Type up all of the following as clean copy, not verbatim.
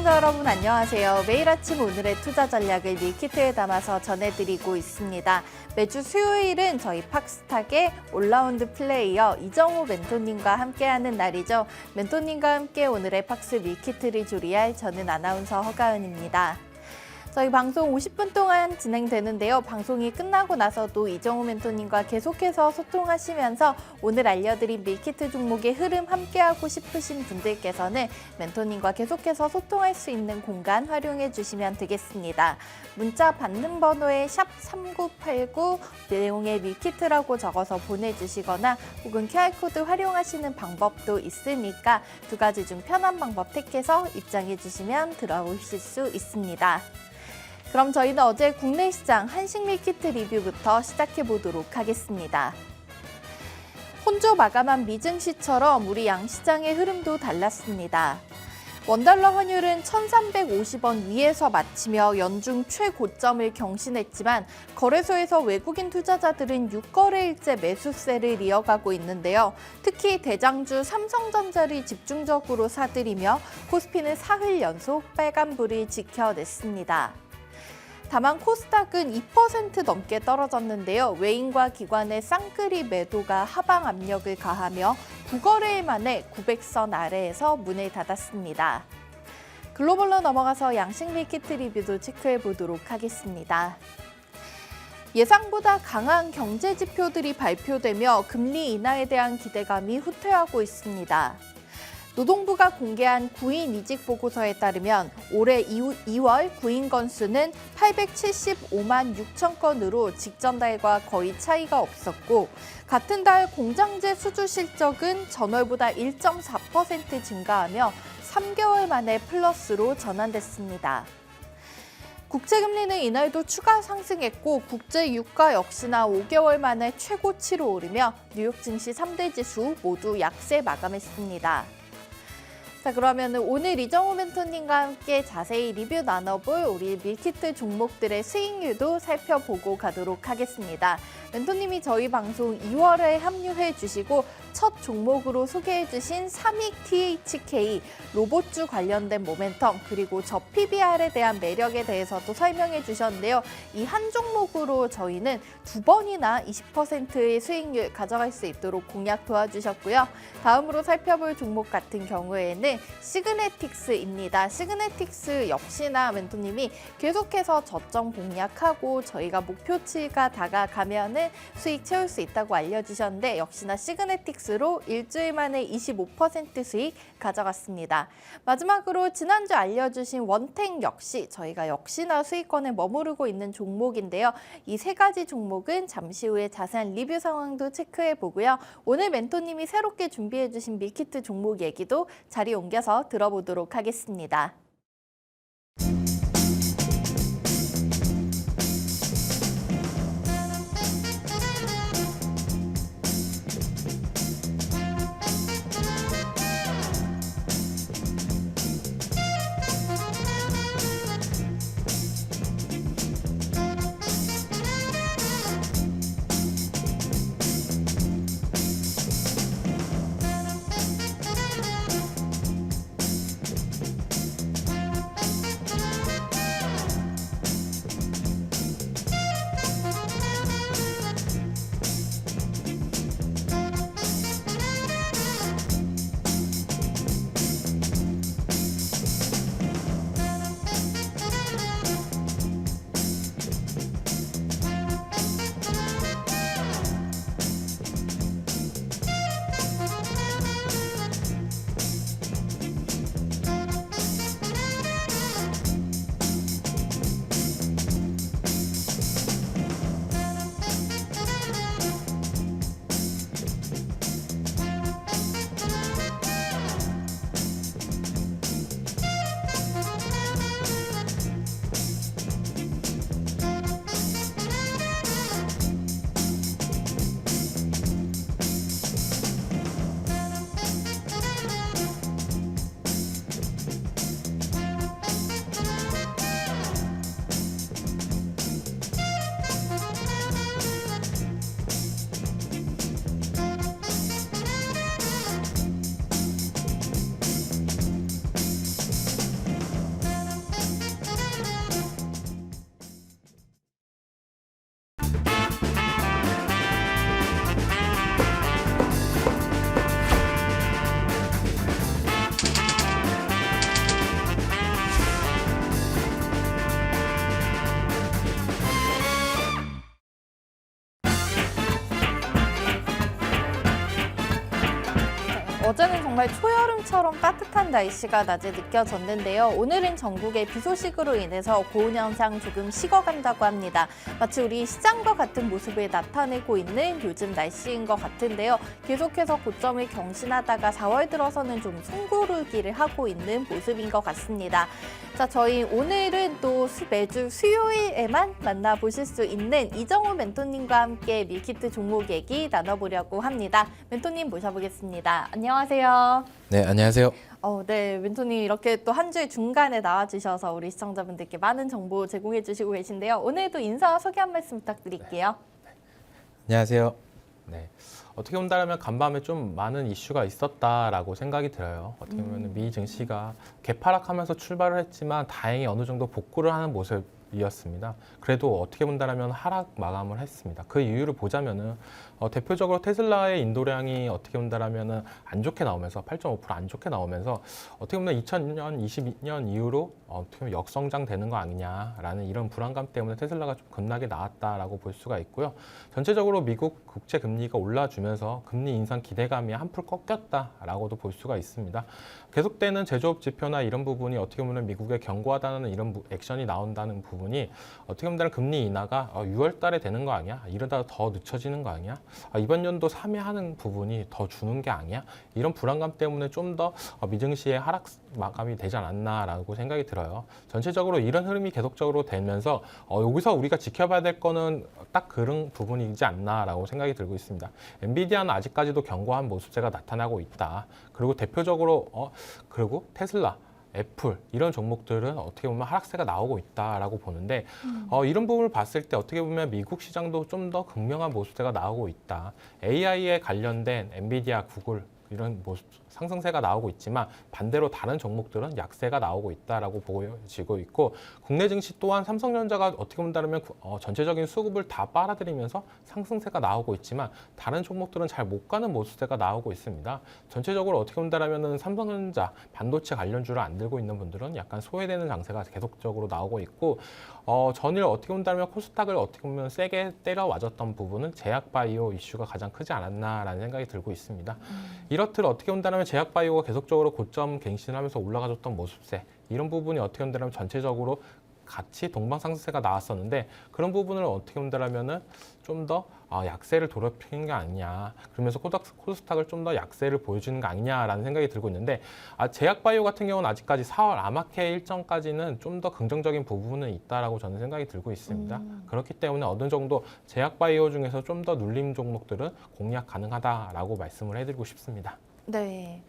시청자 여러분 안녕하세요. 매일 아침 오늘의 투자 전략을 밀키트에 담아서 전해드리고 있습니다. 매주 수요일은 저희 팍스탁의 올라운드 플레이어 이정호 멘토님과 함께하는 날이죠. 멘토님과 함께 오늘의 팍스 밀키트를 조리할 저는 아나운서 허가은입니다. 저희 방송 50분 동안 진행되는데요. 방송이 끝나고 나서도 이정호 멘토님과 계속해서 소통하시면서 오늘 알려드린 밀키트 종목의 흐름 함께하고 싶으신 분들께서는 멘토님과 계속해서 소통할 수 있는 공간 활용해 주시면 되겠습니다. 문자 받는 번호에 샵 3989 내용에 밀키트라고 적어서 보내주시거나 혹은 QR코드 활용하시는 방법도 있으니까 두 가지 중 편한 방법 택해서 입장해 주시면 들어오실 수 있습니다. 그럼 저희는 어제 국내 시장 한식 밀키트 리뷰부터 시작해 보도록 하겠습니다. 혼조 마감한 미증시처럼 우리 양시장의 흐름도 달랐습니다. 원달러 환율은 1,350원 위에서 마치며 연중 최고점을 경신했지만 거래소에서 외국인 투자자들은 6거래일째 매수세를 이어가고 있는데요. 특히 대장주 삼성전자를 집중적으로 사들이며 코스피는 사흘 연속 빨간불을 지켜냈습니다. 다만 코스닥은 2% 넘게 떨어졌는데요. 외인과 기관의 쌍끌이 매도가 하방 압력을 가하며 9거래일 만에 900선 아래에서 문을 닫았습니다. 글로벌로 넘어가서 양식 밀키트 리뷰도 체크해 보도록 하겠습니다. 예상보다 강한 경제 지표들이 발표되며 금리 인하에 대한 기대감이 후퇴하고 있습니다. 노동부가 공개한 구인 이직 보고서에 따르면 올해 2월 구인 건수는 875만 6천 건으로 직전 달과 거의 차이가 없었고 같은 달 공장제 수주 실적은 전월보다 1.4% 증가하며 3개월 만에 플러스로 전환됐습니다. 국채금리는 이날도 추가 상승했고 국제 유가 역시나 5개월 만에 최고치로 오르며 뉴욕 증시 3대 지수 모두 약세 마감했습니다. 자, 그러면 오늘 이정호 멘토님과 함께 자세히 리뷰 나눠볼 우리 밀키트 종목들의 수익률도 살펴보고 가도록 하겠습니다. 멘토님이 저희 방송 2월에 합류해 주시고 첫 종목으로 소개해 주신 삼익 THK 로봇주 관련된 모멘텀 그리고 저 PBR에 대한 매력에 대해서도 설명해 주셨는데요. 이 한 종목으로 저희는 2번이나 20%의 수익률 가져갈 수 있도록 공략 도와주셨고요. 다음으로 살펴볼 종목 같은 경우에는 시그네틱스입니다. 시그네틱스 역시나 멘토님이 계속해서 저점 공략하고 저희가 목표치가 다가가면은 수익 채울 수 있다고 알려주셨는데 역시나 시그네틱스로 일주일 만에 25% 수익 가져갔습니다. 마지막으로 지난주 알려주신 원택 역시 저희가 역시나 수익권에 머무르고 있는 종목인데요. 이 세 가지 종목은 잠시 후에 자세한 리뷰 상황도 체크해 보고요. 오늘 멘토님이 새롭게 준비해 주신 밀키트 종목 얘기도 자리 옮겨서 들어보도록 하겠습니다. 정말 초여름처럼 따뜻한 날씨가 낮에 느껴졌는데요. 오늘은 전국에 비 소식으로 인해서 고온 현상 조금 식어간다고 합니다. 마치 우리 시장과 같은 모습을 나타내고 있는 요즘 날씨인 것 같은데요. 계속해서 고점을 경신하다가 4월 들어서는 좀 숨고르기를 하고 있는 모습인 것 같습니다. 자, 저희 오늘은 또 매주 수요일에만 만나보실 수 있는 이정우 멘토님과 함께 밀키트 종목 얘기 나눠보려고 합니다. 멘토님 모셔보겠습니다. 안녕하세요. 네, 안녕하세요. 네, 멘토님 이렇게 또 한 주의 중간에 나와주셔서 우리 시청자분들께 많은 정보 제공해 주시고 계신데요. 오늘도 인사 소개 한 말씀 부탁드릴게요. 안녕하세요. 네, 어떻게 본다면 간밤에 좀 많은 이슈가 있었다라고 생각이 들어요. 어떻게 보면 미 증시가 개파락하면서 출발을 했지만 다행히 어느 정도 복구를 하는 모습이었습니다. 그래도 어떻게 본다면 하락 마감을 했습니다. 그 이유를 보자면은 대표적으로 테슬라의 인도량이 어떻게 본다면은 안 좋게 나오면서 8.5% 안 좋게 나오면서 어떻게 보면 2000년, 22년 이후로 어떻게 보면 역성장되는 거 아니냐라는 이런 불안감 때문에 테슬라가 좀 급락이 나왔다라고 볼 수가 있고요. 전체적으로 미국 국채 금리가 올라주면서 금리 인상 기대감이 한풀 꺾였다라고도 볼 수가 있습니다. 계속되는 제조업 지표나 이런 부분이 어떻게 보면 미국에 견고하다는 이런 액션이 나온다는 부분이 어떻게 보면 금리 인하가 6월 달에 되는 거 아니야? 이러다 더 늦춰지는 거 아니야? 이번 연도 3회 하는 부분이 더 주는 게 아니야? 이런 불안감 때문에 좀 더 미증시의 하락 마감이 되지 않았나라고 생각이 들어요. 전체적으로 이런 흐름이 계속적으로 되면서 여기서 우리가 지켜봐야 될 거는 딱 그런 부분이지 않나라고 생각이 들고 있습니다. 엔비디아는 아직까지도 견고한 모습세가 나타나고 있다. 그리고 대표적으로 그리고 테슬라, 애플 이런 종목들은 어떻게 보면 하락세가 나오고 있다라고 보는데 이런 부분을 봤을 때 어떻게 보면 미국 시장도 좀 더 극명한 모습세가 나오고 있다. AI에 관련된 엔비디아, 구글 이런 모습 상승세가 나오고 있지만 반대로 다른 종목들은 약세가 나오고 있다라고 보여지고 있고 국내 증시 또한 삼성전자가 어떻게 본다면 전체적인 수급을 다 빨아들이면서 상승세가 나오고 있지만 다른 종목들은 잘 못 가는 모습세가 나오고 있습니다. 전체적으로 어떻게 본다면 삼성전자 반도체 관련주를 안 들고 있는 분들은 약간 소외되는 장세가 계속적으로 나오고 있고 전일 어떻게 본다면 코스닥을 어떻게 보면 세게 때려 맞았던 부분은 제약바이오 이슈가 가장 크지 않았나라는 생각이 들고 있습니다. 이렇듯 어떻게 본다면 제약바이오가 계속적으로 고점 갱신하면서 올라가줬던 모습세 이런 부분이 어떻게 본다면 전체적으로 같이 동방상승세가 나왔었는데 그런 부분을 어떻게 본다면은 좀 더 약세를 도려피는 게 아니냐 그러면서 코스닥을 좀 더 약세를 보여주는 거 아니냐라는 생각이 들고 있는데 제약바이오 같은 경우는 아직까지 4월 아마케 일정까지는 좀 더 긍정적인 부분은 있다라고 저는 생각이 들고 있습니다. 그렇기 때문에 어느 정도 제약바이오 중에서 좀 더 눌림 종목들은 공략 가능하다라고 말씀을 해드리고 싶습니다. 네.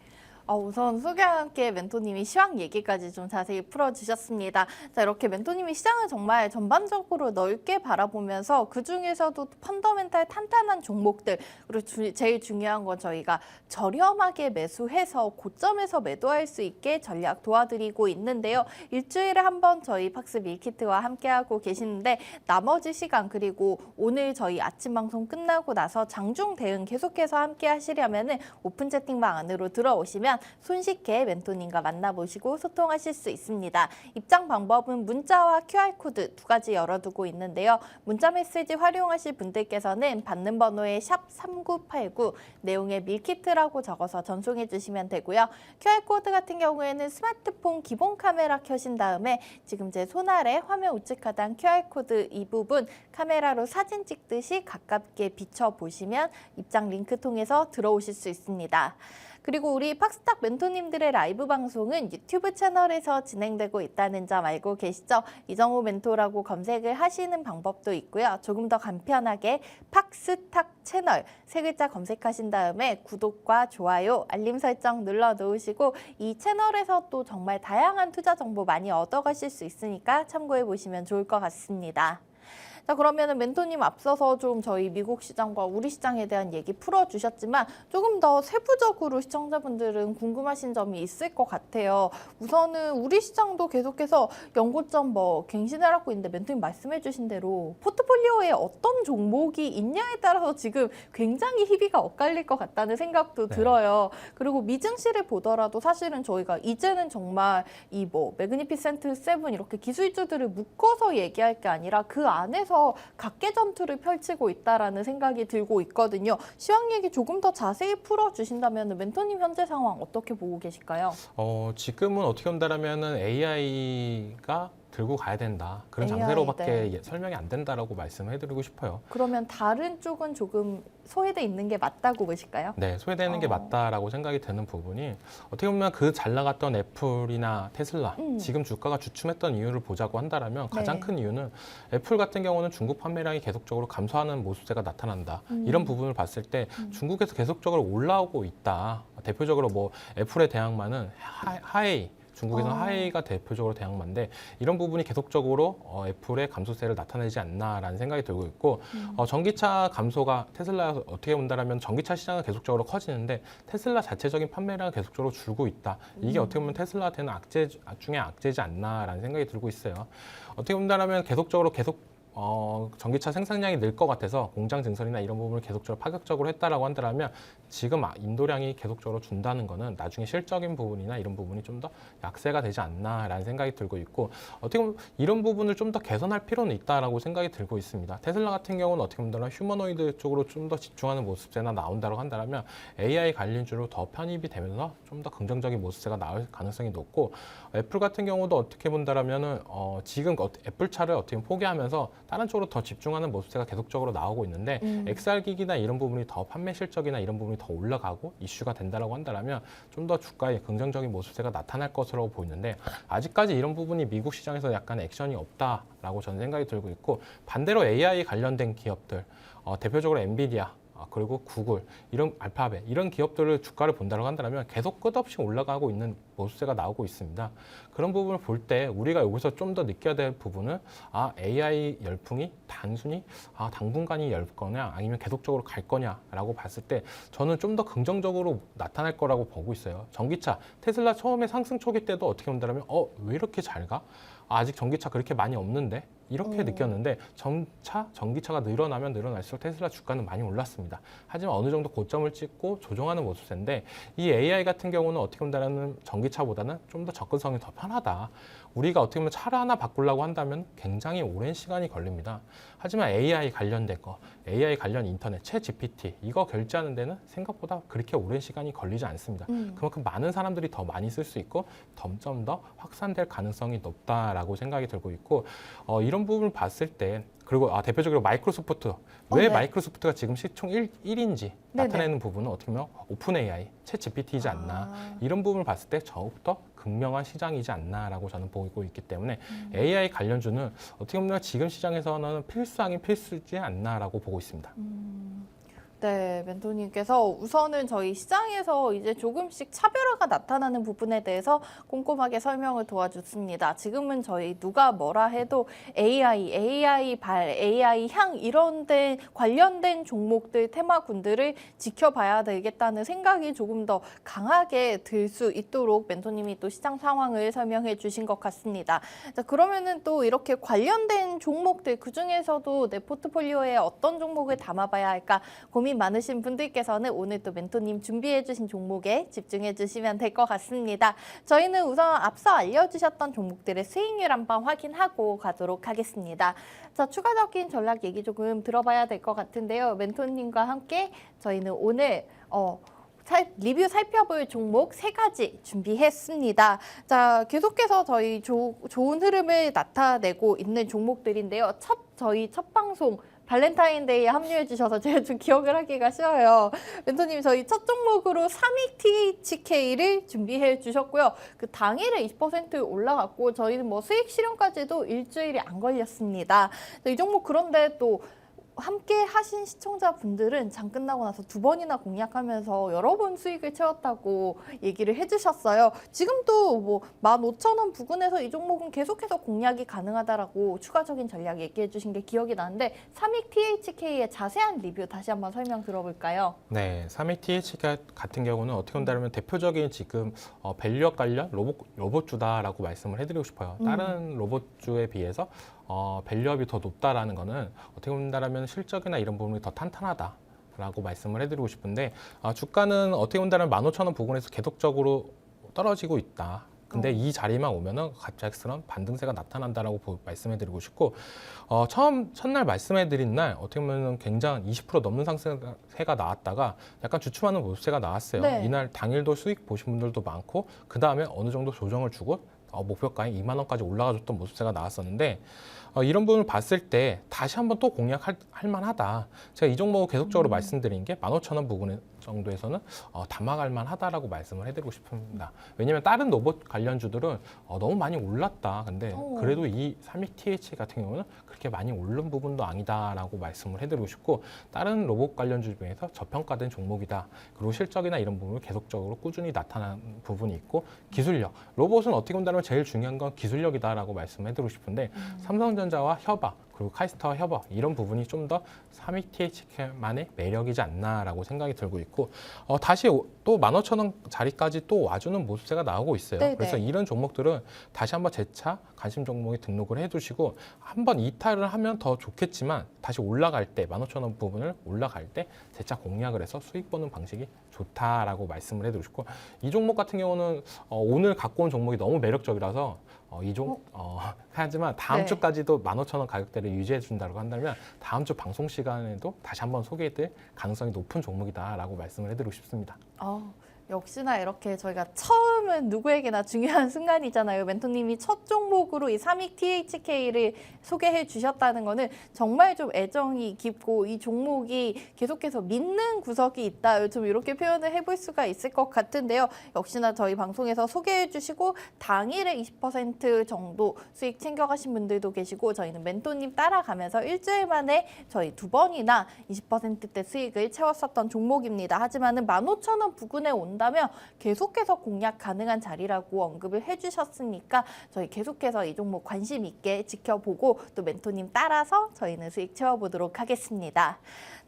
우선 소개와 함께 멘토님이 시황 얘기까지 좀 자세히 풀어주셨습니다. 자, 이렇게 멘토님이 시장을 정말 전반적으로 넓게 바라보면서 그중에서도 펀더멘탈 탄탄한 종목들 그리고 제일 중요한 건 저희가 저렴하게 매수해서 고점에서 매도할 수 있게 전략 도와드리고 있는데요. 일주일에 한 번 저희 팍스 밀키트와 함께하고 계시는데 나머지 시간 그리고 오늘 저희 아침 방송 끝나고 나서 장중 대응 계속해서 함께 하시려면 오픈 채팅방 안으로 들어오시면 손쉽게 멘토님과 만나보시고 소통하실 수 있습니다. 입장 방법은 문자와 QR코드 두 가지 열어두고 있는데요. 문자 메시지 활용하실 분들께서는 받는 번호에 샵 3989 내용에 밀키트라고 적어서 전송해 주시면 되고요. QR코드 같은 경우에는 스마트폰 기본 카메라 켜신 다음에 지금 제 손 아래 화면 우측 하단 QR코드 이 부분 카메라로 사진 찍듯이 가깝게 비춰보시면 입장 링크 통해서 들어오실 수 있습니다. 그리고 우리 팍스탁 멘토님들의 라이브 방송은 유튜브 채널에서 진행되고 있다는 점 알고 계시죠? 이정우 멘토라고 검색을 하시는 방법도 있고요. 조금 더 간편하게 팍스탁 채널 세 글자 검색하신 다음에 구독과 좋아요, 알림 설정 눌러 놓으시고 이 채널에서 또 정말 다양한 투자 정보 많이 얻어가실 수 있으니까 참고해 보시면 좋을 것 같습니다. 자, 그러면은 멘토님 앞서서 좀 저희 미국 시장과 우리 시장에 대한 얘기 풀어주셨지만 조금 더 세부적으로 시청자분들은 궁금하신 점이 있을 것 같아요. 우선은 우리 시장도 계속해서 연고점 갱신을 하고 있는데 멘토님 말씀해주신 대로 포트폴리오에 어떤 종목이 있냐에 따라서 지금 굉장히 희비가 엇갈릴 것 같다는 생각도 들어요. 그리고 미증시를 보더라도 사실은 저희가 이제는 정말 이 매그니피센트 7 이렇게 기술주들을 묶어서 얘기할 게 아니라 그 안에서 하면서 각계 전투를 펼치고 있다라는 생각이 들고 있거든요. 시황 얘기 조금 더 자세히 풀어주신다면 멘토님 현재 상황 어떻게 보고 계실까요? 지금은 어떻게 본다라면은 AI가 들고 가야 된다. 그런 AI, 장세로밖에 네. 설명이 안 된다라고 말씀해드리고 싶어요. 그러면 다른 쪽은 조금 소외돼 있는 게 맞다고 보실까요? 네, 소외되는 게 맞다라고 생각이 드는 부분이 어떻게 보면 그 잘 나갔던 애플이나 테슬라 지금 주가가 주춤했던 이유를 보자고 한다라면 가장 네. 큰 이유는 애플 같은 경우는 중국 판매량이 계속적으로 감소하는 모습세가 나타난다. 이런 부분을 봤을 때 중국에서 계속적으로 올라오고 있다. 대표적으로 뭐 애플의 대항마는 하웨이 중국에서는 하웨이가 대표적으로 대항마인데 이런 부분이 계속적으로 애플의 감소세를 나타내지 않나라는 생각이 들고 있고 전기차 감소가 테슬라 어떻게 본다라면 전기차 시장은 계속적으로 커지는데 테슬라 자체적인 판매량은 계속적으로 줄고 있다. 이게 어떻게 보면 테슬라한테는 악재 중에 악재지 않나라는 생각이 들고 있어요. 어떻게 본다라면 계속적으로 전기차 생산량이 늘 것 같아서 공장 증설이나 이런 부분을 계속적으로 파격적으로 했다라고 한다면 지금 인도량이 계속적으로 준다는 거는 나중에 실적인 부분이나 이런 부분이 좀 더 약세가 되지 않나라는 생각이 들고 있고 어떻게 보면 이런 부분을 좀 더 개선할 필요는 있다라고 생각이 들고 있습니다. 테슬라 같은 경우는 어떻게 보면 휴머노이드 쪽으로 좀 더 집중하는 모습세나 나온다고 한다면 AI 관련주로 더 편입이 되면서 좀 더 긍정적인 모습세가 나올 가능성이 높고 애플 같은 경우도 어떻게 본다라면은 지금 애플 차를 어떻게 보면 포기하면서 다른 쪽으로 더 집중하는 모습세가 계속적으로 나오고 있는데 XR 기기나 이런 부분이 더 판매 실적이나 이런 부분이 더 올라가고 이슈가 된다라고 한다면 좀 더 주가에 긍정적인 모습세가 나타날 것으로 보이는데 아직까지 이런 부분이 미국 시장에서 약간 액션이 없다라고 저는 생각이 들고 있고 반대로 AI 관련된 기업들 대표적으로 엔비디아 그리고 구글, 이런 알파벳 이런 기업들을 주가를 본다고 한다면 계속 끝없이 올라가고 있는 모습세가 나오고 있습니다. 그런 부분을 볼 때 우리가 여기서 좀 더 느껴야 될 부분은 AI 열풍이 단순히 당분간이 열 거냐 아니면 계속적으로 갈 거냐라고 봤을 때 저는 좀 더 긍정적으로 나타날 거라고 보고 있어요. 전기차, 테슬라 처음에 상승 초기 때도 어떻게 본다면 왜 이렇게 잘 가? 아직 전기차 그렇게 많이 없는데 이렇게 느꼈는데 전기차가 늘어나면 늘어날수록 테슬라 주가는 많이 올랐습니다. 하지만 어느 정도 고점을 찍고 조정하는 모습인데 이 AI 같은 경우는 어떻게 본다면 전기차보다는 좀 더 접근성이 더 편하다. 우리가 어떻게 보면 차를 하나 바꾸려고 한다면 굉장히 오랜 시간이 걸립니다. 하지만 AI 관련된 거, AI 관련 인터넷, 챗 GPT 이거 결제하는 데는 생각보다 그렇게 오랜 시간이 걸리지 않습니다. 그만큼 많은 사람들이 더 많이 쓸 수 있고 점점 더 확산될 가능성이 높다라고 생각이 들고 있고 이런 부분을 봤을 때 그리고 대표적으로 마이크로소프트 왜 네. 마이크로소프트가 지금 시총 1인지 네네. 나타내는 부분은 어떻게 보면 오픈 AI, 챗 GPT이지 않나 이런 부분을 봤을 때 더욱더 극명한 시장이지 않나라고 저는 보고 있기 때문에 AI 관련주는 어떻게 보면 지금 시장에서는 필수 아닌 필수지 않나라고 보고 있습니다. 네, 멘토님께서 우선은 저희 시장에서 이제 조금씩 차별화가 나타나는 부분에 대해서 꼼꼼하게 설명을 도와줬습니다. 지금은 저희 누가 뭐라 해도 AI 발, AI 향 이런 데 관련된 종목들, 테마군들을 지켜봐야 되겠다는 생각이 조금 더 강하게 들 수 있도록 멘토님이 또 시장 상황을 설명해 주신 것 같습니다. 자, 그러면은 또 이렇게 관련된 종목들 그중에서도 내 포트폴리오에 어떤 종목을 담아봐야 할까 고민 많으신 분들께서는 오늘 또 멘토님 준비해 주신 종목에 집중해 주시면 될 것 같습니다. 저희는 우선 앞서 알려주셨던 종목들의 수익률 한번 확인하고 가도록 하겠습니다. 자, 추가적인 전략 얘기 조금 들어봐야 될 것 같은데요. 멘토님과 함께 저희는 오늘 리뷰 살펴볼 종목 3가지 준비했습니다. 자, 계속해서 저희 좋은 흐름을 나타내고 있는 종목들인데요. 저희 첫 방송 발렌타인데이에 합류해 주셔서 제가 좀 기억을 하기가 쉬워요. 멘토님 저희 첫 종목으로 삼익 THK를 준비해 주셨고요. 그 당일에 20% 올라갔고 저희는 뭐 수익 실현까지도 일주일이 안 걸렸습니다. 이 종목 그런데 또 함께 하신 시청자분들은 장 끝나고 나서 2번이나 공략하면서 여러 번 수익을 채웠다고 얘기를 해주셨어요. 지금도 뭐 15,000원 부근에서 이 종목은 계속해서 공략이 가능하다라고 추가적인 전략 얘기해 주신 게 기억이 나는데 삼익 THK의 자세한 리뷰 다시 한번 설명 들어볼까요? 네, 삼익 THK 같은 경우는 어떻게 본다면 대표적인 지금 밸류업 관련 로봇주다라고 말씀을 해드리고 싶어요. 다른 로봇주에 비해서 밸류업이 더 높다라는 거는 어떻게 본다면 실적이나 이런 부분이 더 탄탄하다라고 말씀을 해드리고 싶은데 주가는 어떻게 본다면 15,000원 부근에서 계속적으로 떨어지고 있다. 근데 이 자리만 오면은 갑작스런 반등세가 나타난다라고 말씀해드리고 싶고, 첫날 말씀해드린 날 어떻게 보면 굉장히 20% 넘는 상승세가 나왔다가 약간 주춤하는 모습세가 나왔어요. 네. 이날 당일도 수익 보신 분들도 많고, 그 다음에 어느 정도 조정을 주고 목표가인 2만 원까지 올라가줬던 모습세가 나왔었는데, 이런 부분을 봤을 때 다시 한번 또 공략할 만하다. 제가 이 종목 계속적으로 말씀드린 게 15,000원 부분 정도에서는 담아갈 만하다라고 말씀을 해드리고 싶습니다. 왜냐하면 다른 로봇 관련주들은 너무 많이 올랐다. 근데 그래도 이 삼익 TH 같은 경우는 그렇게 많이 오른 부분도 아니다라고 말씀을 해드리고 싶고, 다른 로봇 관련주 중에서 저평가된 종목이다. 그리고 실적이나 이런 부분을 계속적으로 꾸준히 나타나는 부분이 있고, 기술력. 로봇은 어떻게 본다면 제일 중요한 건 기술력이다라고 말씀해드리고 싶은데, 삼성전자와 협업, 그리고 카이스트와 협업, 이런 부분이 좀 더 삼익 TH만의 매력이지 않나라고 생각이 들고 있고, 다시 또 15,000원 자리까지 또 와주는 모습세가 나오고 있어요. 네네. 그래서 이런 종목들은 다시 한번 재차 관심 종목에 등록을 해두시고, 한번 이탈을 하면 더 좋겠지만 다시 올라갈 때 15,000원 부분을 올라갈 때 재차 공략을 해서 수익 보는 방식이 좋다라고 말씀을 해드리고 싶고, 이 종목 같은 경우는 오늘 갖고 온 종목이 너무 매력적이라서 하지만 다음 네. 주까지도 15,000원 가격대를 유지해 준다고 한다면 다음 주 방송 시간에도 다시 한번 소개해드릴 가능성이 높은 종목이다라고 말씀을 해드리고 싶습니다. 역시나 이렇게 저희가 처음은 누구에게나 중요한 순간이잖아요. 멘토님이 첫 종목으로 이 삼익 THK를 소개해 주셨다는 거는 정말 좀 애정이 깊고 이 종목이 계속해서 믿는 구석이 있다. 좀 이렇게 표현을 해볼 수가 있을 것 같은데요. 역시나 저희 방송에서 소개해 주시고 당일에 20% 정도 수익 챙겨가신 분들도 계시고, 저희는 멘토님 따라가면서 일주일 만에 저희 2번이나 20%대 수익을 채웠었던 종목입니다. 하지만은 15,000원 부근에 온다면 계속해서 공략 가능한 자리라고 언급을 해주셨으니까 저희 계속해서 이 종목 관심 있게 지켜보고 또 멘토님 따라서 저희는 수익 채워보도록 하겠습니다.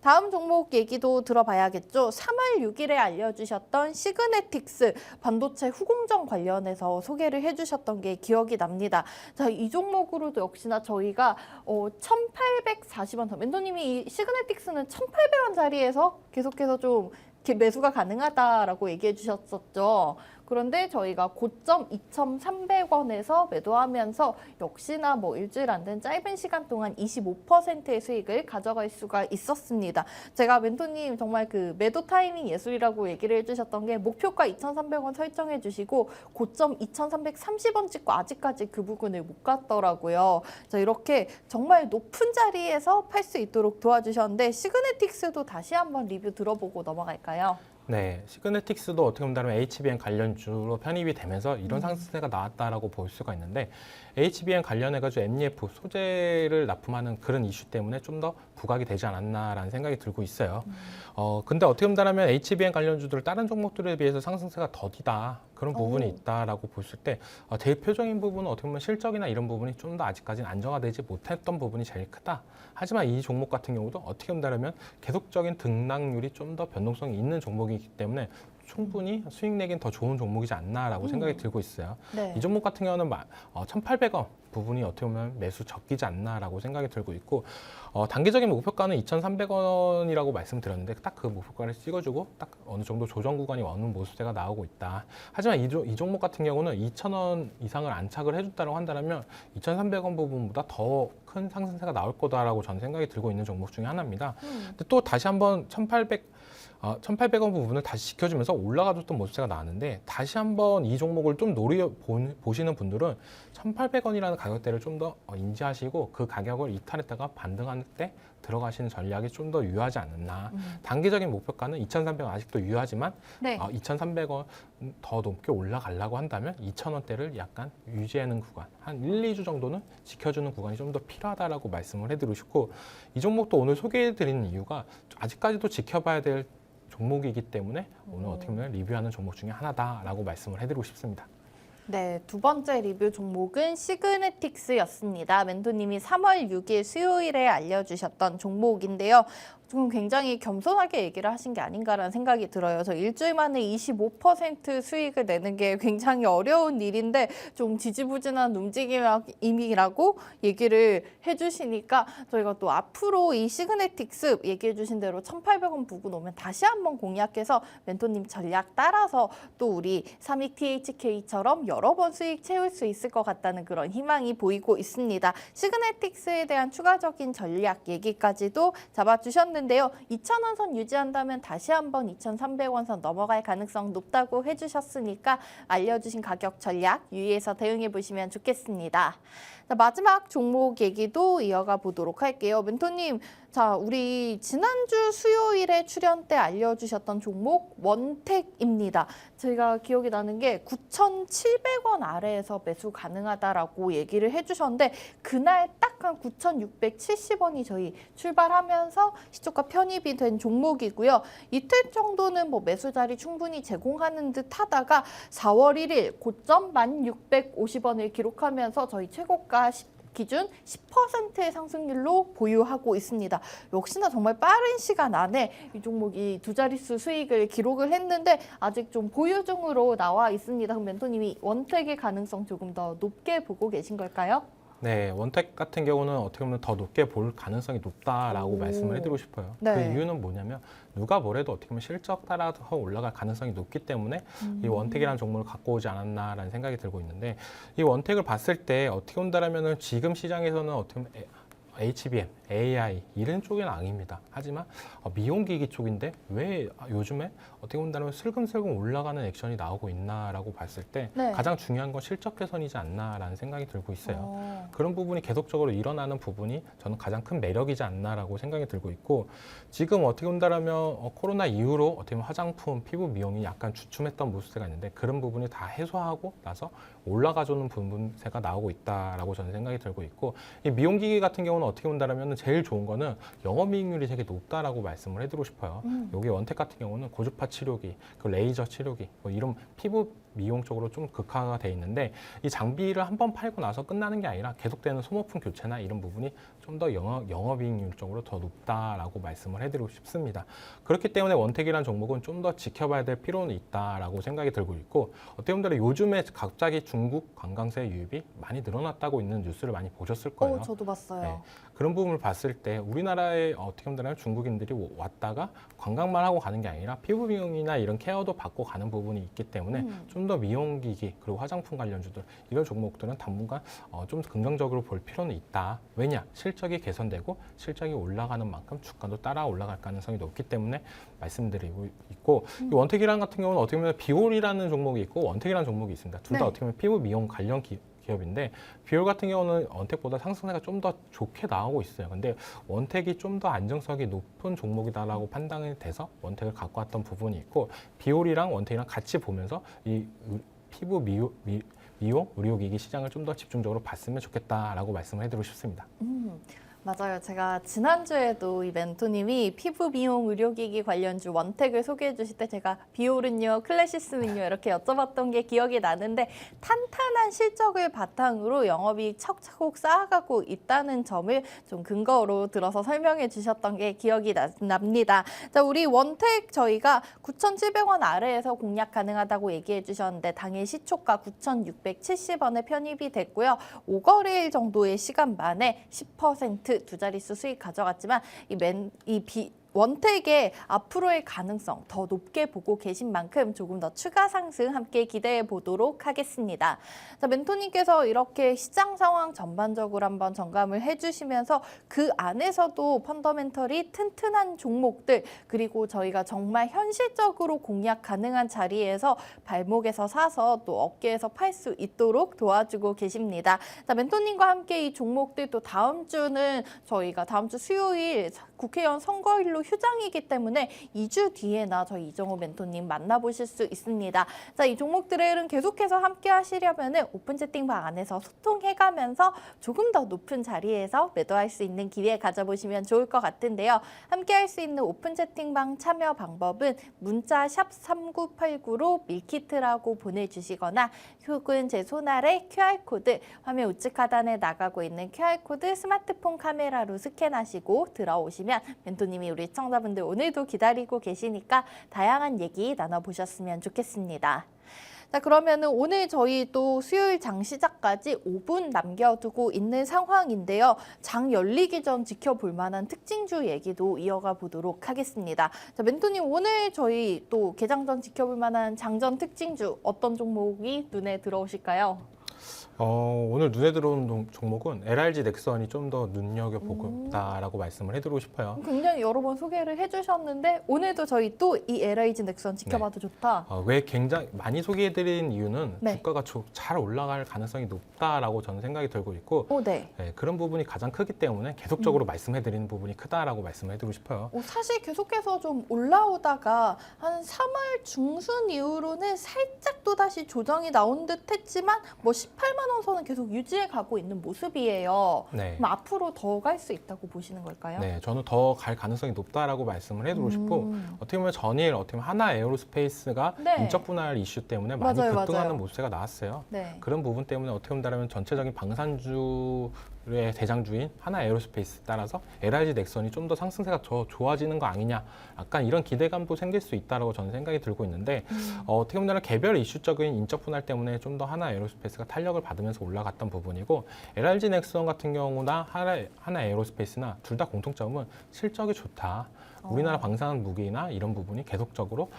다음 종목 얘기도 들어봐야겠죠. 3월 6일에 알려주셨던 시그네틱스 반도체 후공정 관련해서 소개를 해주셨던 게 기억이 납니다. 자, 이 종목으로도 역시나 저희가 1,840원, 멘토님이 이 시그네틱스는 1,800원 자리에서 계속해서 좀 이렇게 매수가 가능하다라고 얘기해 주셨었죠. 그런데 저희가 고점 2,300원에서 매도하면서 역시나 뭐 일주일 안 된 짧은 시간 동안 25%의 수익을 가져갈 수가 있었습니다. 제가 멘토님 정말 그 매도 타이밍 예술이라고 얘기를 해주셨던 게 목표가 2,300원 설정해 주시고 고점 2,330원 찍고 아직까지 그 부분을 못 갔더라고요. 자, 이렇게 정말 높은 자리에서 팔 수 있도록 도와주셨는데 시그네틱스도 다시 한번 리뷰 들어보고 넘어갈까요? 네, 시그네틱스도 어떻게 본다면 HBM 관련주로 편입이 되면서 이런 상승세가 나왔다라고 볼 수가 있는데, HBM 관련해가지고 MDF 소재를 납품하는 그런 이슈 때문에 좀 더 부각이 되지 않았나라는 생각이 들고 있어요. 근데 어떻게 본다면 HBM 관련주들 다른 종목들에 비해서 상승세가 더디다, 그런 부분이 있다라고 보실 때 대표적인 부분은 어떻게 보면 실적이나 이런 부분이 좀 더 아직까지는 안정화되지 못했던 부분이 제일 크다. 하지만 이 종목 같은 경우도 어떻게 본다면 계속적인 등락률이 좀 더 변동성이 있는 종목이기 때문에 충분히 수익 내긴 더 좋은 종목이지 않나라고 생각이 들고 있어요. 네. 이 종목 같은 경우는 1,800원 부분이 어떻게 보면 매수 적기지 않나라고 생각이 들고 있고, 단기적인 목표가는 2,300원이라고 말씀드렸는데 딱 그 목표가를 찍어주고 딱 어느 정도 조정 구간이 오는 모습세가 나오고 있다. 하지만 이 종목 같은 경우는 2,000원 이상을 안착을 해줬다고 한다면 2,300원 부분보다 더 큰 상승세가 나올 거다라고 저는 생각이 들고 있는 종목 중에 하나입니다. 근데 또 다시 한번 1,800원 부분을 다시 지켜주면서 올라가줬던 모습세가 나왔는데, 다시 한번 이 종목을 좀 보시는 분들은 1,800원이라는 가격대를 좀 더 인지하시고 그 가격을 이탈했다가 반등할 때 들어가시는 전략이 좀 더 유효하지 않았나. 단기적인 목표가는 2,300원 아직도 유효하지만 네. 2,300원 더 높게 올라가려고 한다면 2,000원대를 약간 유지하는 구간, 한 1, 2주 정도는 지켜주는 구간이 좀 더 필요하다라고 말씀을 해드리고 싶고, 이 종목도 오늘 소개해드리는 이유가 아직까지도 지켜봐야 될 종목이기 때문에 오늘 어떻게 보면 리뷰하는 종목 중에 하나다라고 말씀을 해드리고 싶습니다. 네, 두 번째 리뷰 종목은 시그네틱스였습니다. 멘토님이 3월 6일 수요일에 알려주셨던 종목인데요. 지금 굉장히 겸손하게 얘기를 하신 게 아닌가라는 생각이 들어요. 저 일주일 만에 25% 수익을 내는 게 굉장히 어려운 일인데 좀 지지부진한 움직임이라고 얘기를 해주시니까 저희가 또 앞으로 이 시그네틱스 얘기해 주신 대로 1,800원 부근 오면 다시 한번 공략해서 멘토님 전략 따라서 또 우리 삼익 THK처럼 여러 번 수익 채울 수 있을 것 같다는 그런 희망이 보이고 있습니다. 시그네틱스에 대한 추가적인 전략 얘기까지도 잡아주셨는데요. 2,000원 선 유지한다면 다시 한번 2,300원 선 넘어갈 가능성 높다고 해주셨으니까 알려주신 가격 전략 유의해서 대응해 보시면 좋겠습니다. 자, 마지막 종목 얘기도 이어가 보도록 할게요. 멘토님, 자, 우리 지난주 수요일에 출연 때 알려주셨던 종목 원택입니다. 제가 기억이 나는 게 9,700원 아래에서 매수 가능하다라고 얘기를 해주셨는데 그날 딱 한 9,670원이 저희 출발하면서 시초가 편입이 된 종목이고요. 이틀 정도는 뭐 매수 자리 충분히 제공하는 듯 하다가 4월 1일 고점 1,650원을 기록하면서 저희 최고가 기준 10%의 상승률로 보유하고 있습니다. 역시나 정말 빠른 시간 안에 이 종목이 두 자릿수 수익을 기록을 했는데 아직 좀 보유 중으로 나와 있습니다. 그럼 멘토님이 원택의 가능성 조금 더 높게 보고 계신 걸까요? 네, 원택 같은 경우는 어떻게 보면 더 높게 볼 가능성이 높다라고 말씀을 해드리고 싶어요. 네. 그 이유는 뭐냐면 누가 뭐래도 어떻게 보면 실적 따라서 올라갈 가능성이 높기 때문에 이 원택이라는 종목을 갖고 오지 않았나라는 생각이 들고 있는데 이 원택을 봤을 때 어떻게 본다라면은 지금 시장에서는 어떻게 보면 HBM, AI 이런 쪽은 아닙니다. 하지만 미용기기 쪽인데 왜 요즘에 어떻게 본다면 슬금슬금 올라가는 액션이 나오고 있나라고 봤을 때 네. 가장 중요한 건 실적 개선이지 않나라는 생각이 들고 있어요. 그런 부분이 계속적으로 일어나는 부분이 저는 가장 큰 매력이지 않나라고 생각이 들고 있고 지금 어떻게 본다면 코로나 이후로 어떻게 보면 화장품, 피부 미용이 약간 주춤했던 모습세가 있는데 그런 부분이 다 해소하고 나서 올라가주는 부분세가 나오고 있다라고 저는 생각이 들고 있고 이 미용기기 같은 경우는 어떻게 본다면 제일 좋은 거는 영업이익률이 되게 높다라고 말씀을 해드리고 싶어요. 여기 원택 같은 경우는 고주파 치료기, 그 레이저 치료기, 뭐 이런 피부 미용 쪽으로 좀 극화가 돼 있는데 이 장비를 한번 팔고 나서 끝나는 게 아니라 계속되는 소모품 교체나 이런 부분이 좀 더 영업이익률 쪽으로 더 높다라고 말씀을 해드리고 싶습니다. 그렇기 때문에 원택이라는 종목은 좀 더 지켜봐야 될 필요는 있다라고 생각이 들고 있고 어떻게 보면 요즘에 갑자기 중국 관광세 유입이 많이 늘어났다고 있는 뉴스를 많이 보셨을 거예요. 저도 봤어요. 네. 그런 부분을 봤을 때 우리나라에 어떻게 보면 중국인들이 왔다가 관광만 하고 가는 게 아니라 피부 미용이나 이런 케어도 받고 가는 부분이 있기 때문에 좀 더 미용기기 그리고 화장품 관련주들 이런 종목들은 당분간 좀 긍정적으로 볼 필요는 있다. 왜냐? 실적이 개선되고 실적이 올라가는 만큼 주가도 따라 올라갈 가능성이 높기 때문에 말씀드리고 있고 이 원택이랑 같은 경우는 어떻게 보면 비올이라는 종목이 있고 원택이라는 종목이 있습니다. 둘 다 네. 어떻게 보면 피부 미용 관련 기업인데 비올 같은 경우는 원택보다 상승세가 좀 더 좋게 나오고 있어요. 근데 원택이 좀 더 안정성이 높은 종목이다라고 판단이 돼서 원택을 갖고 왔던 부분이 있고 비올이랑 원택이랑 같이 보면서 이 피부 미용 의료기기 시장을 좀 더 집중적으로 봤으면 좋겠다라고 말씀을 해드리고 싶습니다. 맞아요. 제가 지난주에도 이 멘토님이 피부 미용 의료기기 관련주 원택을 소개해 주실 때 제가 비올은요, 클래시스는요 이렇게 여쭤봤던 게 기억이 나는데 탄탄한 실적을 바탕으로 영업이익 차곡차곡 쌓아가고 있다는 점을 좀 근거로 들어서 설명해 주셨던 게 기억이 납니다. 자, 우리 원택 저희가 9,700원 아래에서 공략 가능하다고 얘기해 주셨는데 당일 시초가 9,670원에 편입이 됐고요. 5거래일 정도의 시간 만에 10% 두 자릿수 수익 가져갔지만 원택의 앞으로의 가능성 더 높게 보고 계신 만큼 조금 더 추가 상승 함께 기대해 보도록 하겠습니다. 자, 멘토님께서 이렇게 시장 상황 전반적으로 한번 점검을 해주시면서 그 안에서도 펀더멘털이 튼튼한 종목들 그리고 저희가 정말 현실적으로 공략 가능한 자리에서 발목에서 사서 또 어깨에서 팔 수 있도록 도와주고 계십니다. 자, 멘토님과 함께 이 종목들 또 다음 주는 저희가 다음 주 수요일 국회의원 선거일로 휴장이기 때문에 2주 뒤에나 저희 이정호 멘토님 만나보실 수 있습니다. 자, 이 종목들의 흐름 계속해서 함께 하시려면 오픈 채팅방 안에서 소통해가면서 조금 더 높은 자리에서 매도할 수 있는 기회 가져보시면 좋을 것 같은데요. 함께 할 수 있는 오픈 채팅방 참여 방법은 문자 샵 3989로 밀키트라고 보내주시거나 혹은 제 손 아래 QR코드 화면 우측 하단에 나가고 있는 QR코드 스마트폰 카메라로 스캔하시고 들어오시면 멘토님이 우리 시청자분들 오늘도 기다리고 계시니까 다양한 얘기 나눠보셨으면 좋겠습니다. 자, 그러면은 오늘 저희 또 수요일 장 시작까지 5분 남겨두고 있는 상황인데요. 장 열리기 전 지켜볼 만한 특징주 얘기도 이어가 보도록 하겠습니다. 자, 멘토님 오늘 저희 또 개장 전 지켜볼 만한 장전 특징주 어떤 종목이 눈에 들어오실까요? 오늘 눈에 들어온 종목은 LRG 넥선이 좀 더 눈여겨보고 있다라고 말씀을 해드리고 싶어요. 굉장히 여러 번 소개를 해주셨는데 오늘도 저희 또 이 LIG 넥선 지켜봐도 좋다. 왜 굉장히 많이 소개해드린 이유는 네. 주가가 잘 올라갈 가능성이 높다라고 저는 생각이 들고 있고 네. 그런 부분이 가장 크기 때문에 계속적으로 말씀해드리는 부분이 크다라고 말씀해드리고 싶어요. 사실 계속해서 좀 올라오다가 한 3월 중순 이후로는 살짝 또 다시 조정이 나온 듯 했지만 뭐 18만 원 선은 계속 유지해 가고 있는 모습이에요. 네. 그럼 앞으로 더 갈 수 있다고 보시는 걸까요? 네, 저는 더 갈 가능성이 높다라고 말씀을 해드리고 싶고 어떻게 보면 전일 어떻게 보면 하나 에어로스페이스가 네. 인적 분할 이슈 때문에 많이 맞아요, 급등하는 맞아요. 모습이 나왔어요. 네. 그런 부분 때문에 어떻게 본다면 전체적인 방산주의 대장주인 하나 에어로스페이스 따라서 LIG 넥선이 좀 더 상승세가 더 좋아지는 거 아니냐, 약간 이런 기대감도 생길 수 있다라고 저는 생각이 들고 있는데 어떻게 보면 개별 이슈적인 인적 분할 때문에 좀 더 하나 에어로스페이스가 탄력을 받으면서 올라갔던 부분이고 LIG 넥선 같은 경우나 하나 에어로스페이스나 둘 다 공통점은 실적이 좋다. 우리나라 방산 무기나 이런 부분이 계속적으로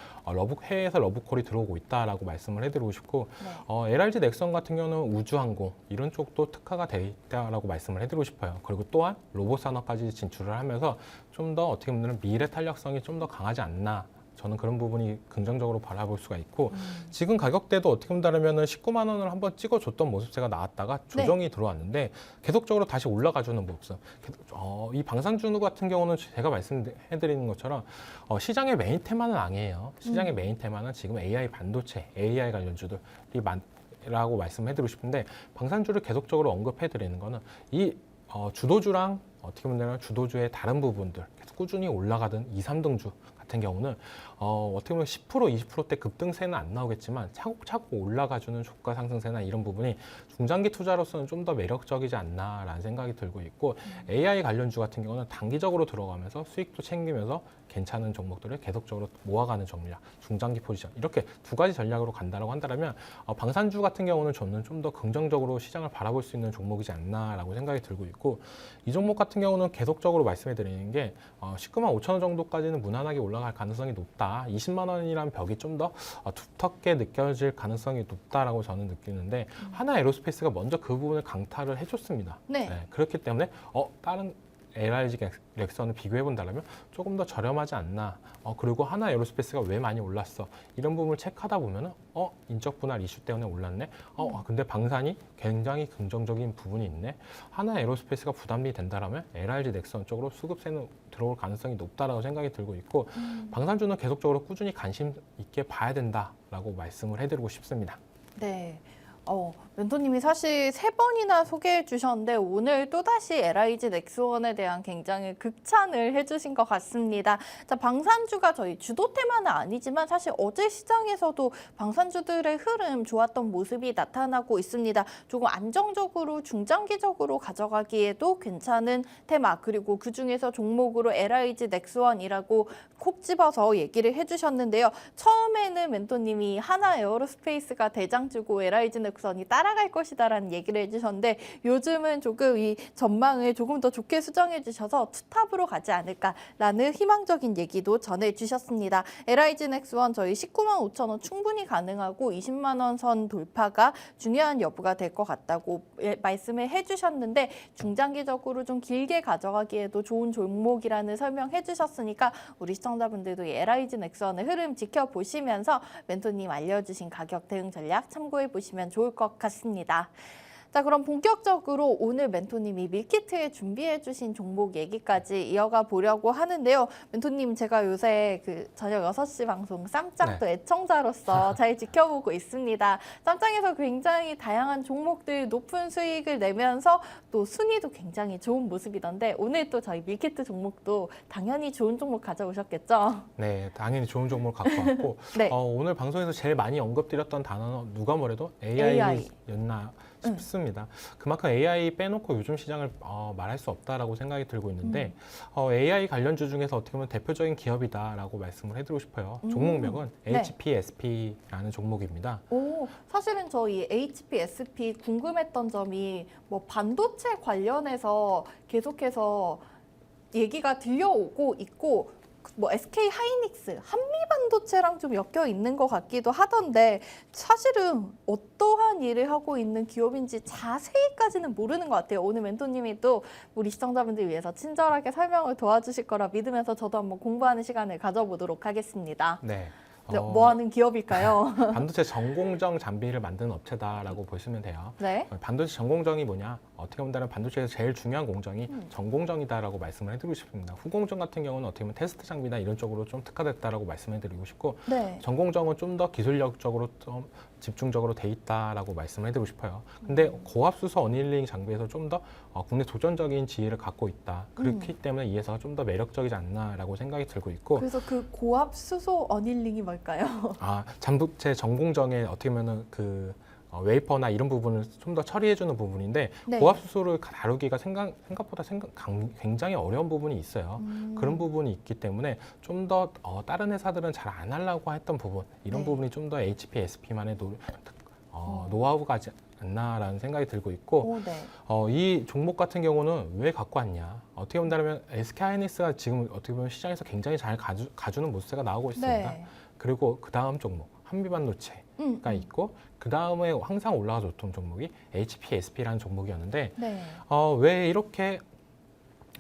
해외에서 러브콜이 들어오고 있다라고 말씀을 해드리고 싶고 네. LRG 넥선 같은 경우는 우주항공 이런 쪽도 특화가 돼 있다라고 말씀을 해드리고 싶어요. 그리고 또한 로봇 산업까지 진출을 하면서 좀 더 어떻게 보면 미래 탄력성이 좀 더 강하지 않나. 저는 그런 부분이 긍정적으로 바라볼 수가 있고 지금 가격대도 어떻게 본다면 19만 원을 한번 찍어줬던 모습세가 나왔다가 조정이 들어왔는데 계속적으로 다시 올라가주는 모습. 이 방산주 같은 경우는 제가 말씀해드리는 것처럼 시장의 메인 테마는 아니에요. 시장의 메인 테마는 지금 AI 반도체, AI 관련주들이 라고 말씀해드리고 싶은데 방산주를 계속적으로 언급해드리는 거는 이 주도주랑 어떻게 보면 주도주의 다른 부분들 계속 꾸준히 올라가던 2, 3등주 같은 경우는 어떻게 보면 10%, 20%대 급등세는 안 나오겠지만 차곡차곡 올라가주는 주가 상승세나 이런 부분이 중장기 투자로서는 좀 더 매력적이지 않나라는 생각이 들고 있고 AI 관련주 같은 경우는 단기적으로 들어가면서 수익도 챙기면서 괜찮은 종목들을 계속적으로 모아가는 전략, 중장기 포지션 이렇게 두 가지 전략으로 간다라고 한다면 방산주 같은 경우는 저는 좀 더 긍정적으로 시장을 바라볼 수 있는 종목이지 않나라고 생각이 들고 있고 이 종목 같은 경우는 계속적으로 말씀해드리는 게 19만 5천 원 정도까지는 무난하게 올라갈 가능성이 높다. 20만 원이라는 벽이 좀 더 두텁게 느껴질 가능성이 높다라고 저는 느끼는데 하나 에어로스페이스가 먼저 그 부분을 강타를 해줬습니다. 네. 그렇기 때문에 다른 LRG 넥선을 비교해 본다면 조금 더 저렴하지 않나. 그리고 하나 에어로스페이스가 왜 많이 올랐어? 이런 부분을 체크하다 보면은 인적 분할 이슈 때문에 올랐네. 근데 방산이 굉장히 긍정적인 부분이 있네. 하나 에어로스페이스가 부담이 된다라면 LRG 넥선 쪽으로 수급세는 들어올 가능성이 높다라고 생각이 들고 있고 방산주는 계속적으로 꾸준히 관심 있게 봐야 된다라고 말씀을 해드리고 싶습니다. 네. 멘토님이 사실 3번이나 소개해 주셨는데 오늘 또다시 LIG 넥스원에 대한 굉장히 극찬을 해주신 것 같습니다. 자, 방산주가 저희 주도 테마는 아니지만 사실 어제 시장에서도 방산주들의 흐름 좋았던 모습이 나타나고 있습니다. 조금 안정적으로 중장기적으로 가져가기에도 괜찮은 테마 그리고 그중에서 종목으로 LIG 넥스원이라고 콕 집어서 얘기를 해주셨는데요. 처음에는 멘토님이 하나 에어로스페이스가 대장주고 LIG 넥스원이 따라갈 것이다라는 얘기를 해주셨는데 요즘은 조금 이 전망을 조금 더 좋게 수정해 주셔서 투탑으로 가지 않을까라는 희망적인 얘기도 전해주셨습니다. LIG 넥스원 저희 19만 5천 원 충분히 가능하고 20만 원 선 돌파가 중요한 여부가 될 것 같다고 말씀을 해주셨는데 중장기적으로 좀 길게 가져가기에도 좋은 종목이라는 설명해 주셨으니까 우리 시청자분들도 이 LIG 넥스원의 흐름 지켜보시면서 멘토님 알려주신 가격 대응 전략 참고해 보시면 좋을 것 같습니다. 자, 그럼 본격적으로 오늘 멘토님이 밀키트에 준비해 주신 종목 얘기까지 이어가 보려고 하는데요. 멘토님 제가 요새 그 저녁 6시 방송 쌈짱도 애청자로서 잘 지켜보고 있습니다. 쌈짱에서 굉장히 다양한 종목들 높은 수익을 내면서 또 순위도 굉장히 좋은 모습이던데 오늘 또 저희 밀키트 종목도 당연히 좋은 종목 가져오셨겠죠? 네, 당연히 좋은 종목을 갖고 왔고 네. 오늘 방송에서 제일 많이 언급드렸던 단어는 누가 뭐래도 AI였나 싶습니다. 맞습니다. 그만큼 AI 빼놓고 요즘 시장을 말할 수 없다라고 생각이 들고 있는데 AI 관련주 중에서 어떻게 보면 대표적인 기업이다라고 말씀을 해드리고 싶어요. 종목명은 네. HPSP라는 종목입니다. 오, 사실은 저희 HPSP 궁금했던 점이 뭐 반도체 관련해서 계속해서 얘기가 들려오고 있고 뭐 SK 하이닉스, 한미 반도체랑 좀 엮여 있는 것 같기도 하던데 사실은 어떠한 일을 하고 있는 기업인지 자세히까지는 모르는 것 같아요. 오늘 멘토님이 또 우리 시청자분들 위해서 친절하게 설명을 도와주실 거라 믿으면서 저도 한번 공부하는 시간을 가져보도록 하겠습니다. 네. 뭐 하는 기업일까요? 반도체 전공정 장비를 만드는 업체다라고 보시면 돼요. 네. 반도체 전공정이 뭐냐? 어떻게 보면 반도체에서 제일 중요한 공정이 전공정이다라고 말씀을 해드리고 싶습니다. 후공정 같은 경우는 어떻게 보면 테스트 장비나 이런 쪽으로 좀 특화됐다라고 말씀해드리고 싶고 네. 전공정은 좀 더 기술력적으로 좀 집중적으로 돼 있다라고 말씀을 해드리고 싶어요. 근데 고압수소 어닐링 장비에서 좀 더 국내 도전적인 지위를 갖고 있다. 그렇기 때문에 이 회사가 좀 더 매력적이지 않나라고 생각이 들고 있고 그래서 그 고압 수소 어닐링이 뭘까요? 반도체 전공정에 어떻게 보면은 웨이퍼나 이런 부분을 좀 더 처리해주는 부분인데 네. 고압수소를 다루기가 생각보다 굉장히 어려운 부분이 있어요. 그런 부분이 있기 때문에 좀 더 다른 회사들은 잘 안 하려고 했던 부분 이런 네. 부분이 좀 더 HPSP만의 노하우가 않나라는 생각이 들고 있고 오, 네. 이 종목 같은 경우는 왜 갖고 왔냐? 어떻게 본다면 SK 하이닉스가 지금 어떻게 보면 시장에서 굉장히 잘 가주는 모습세가 나오고 있습니다. 네. 그리고 그 다음 종목 한미반도체가 있고 그 다음에 항상 올라가줬던 종목이 HPSP라는 종목이었는데 네. 왜 이렇게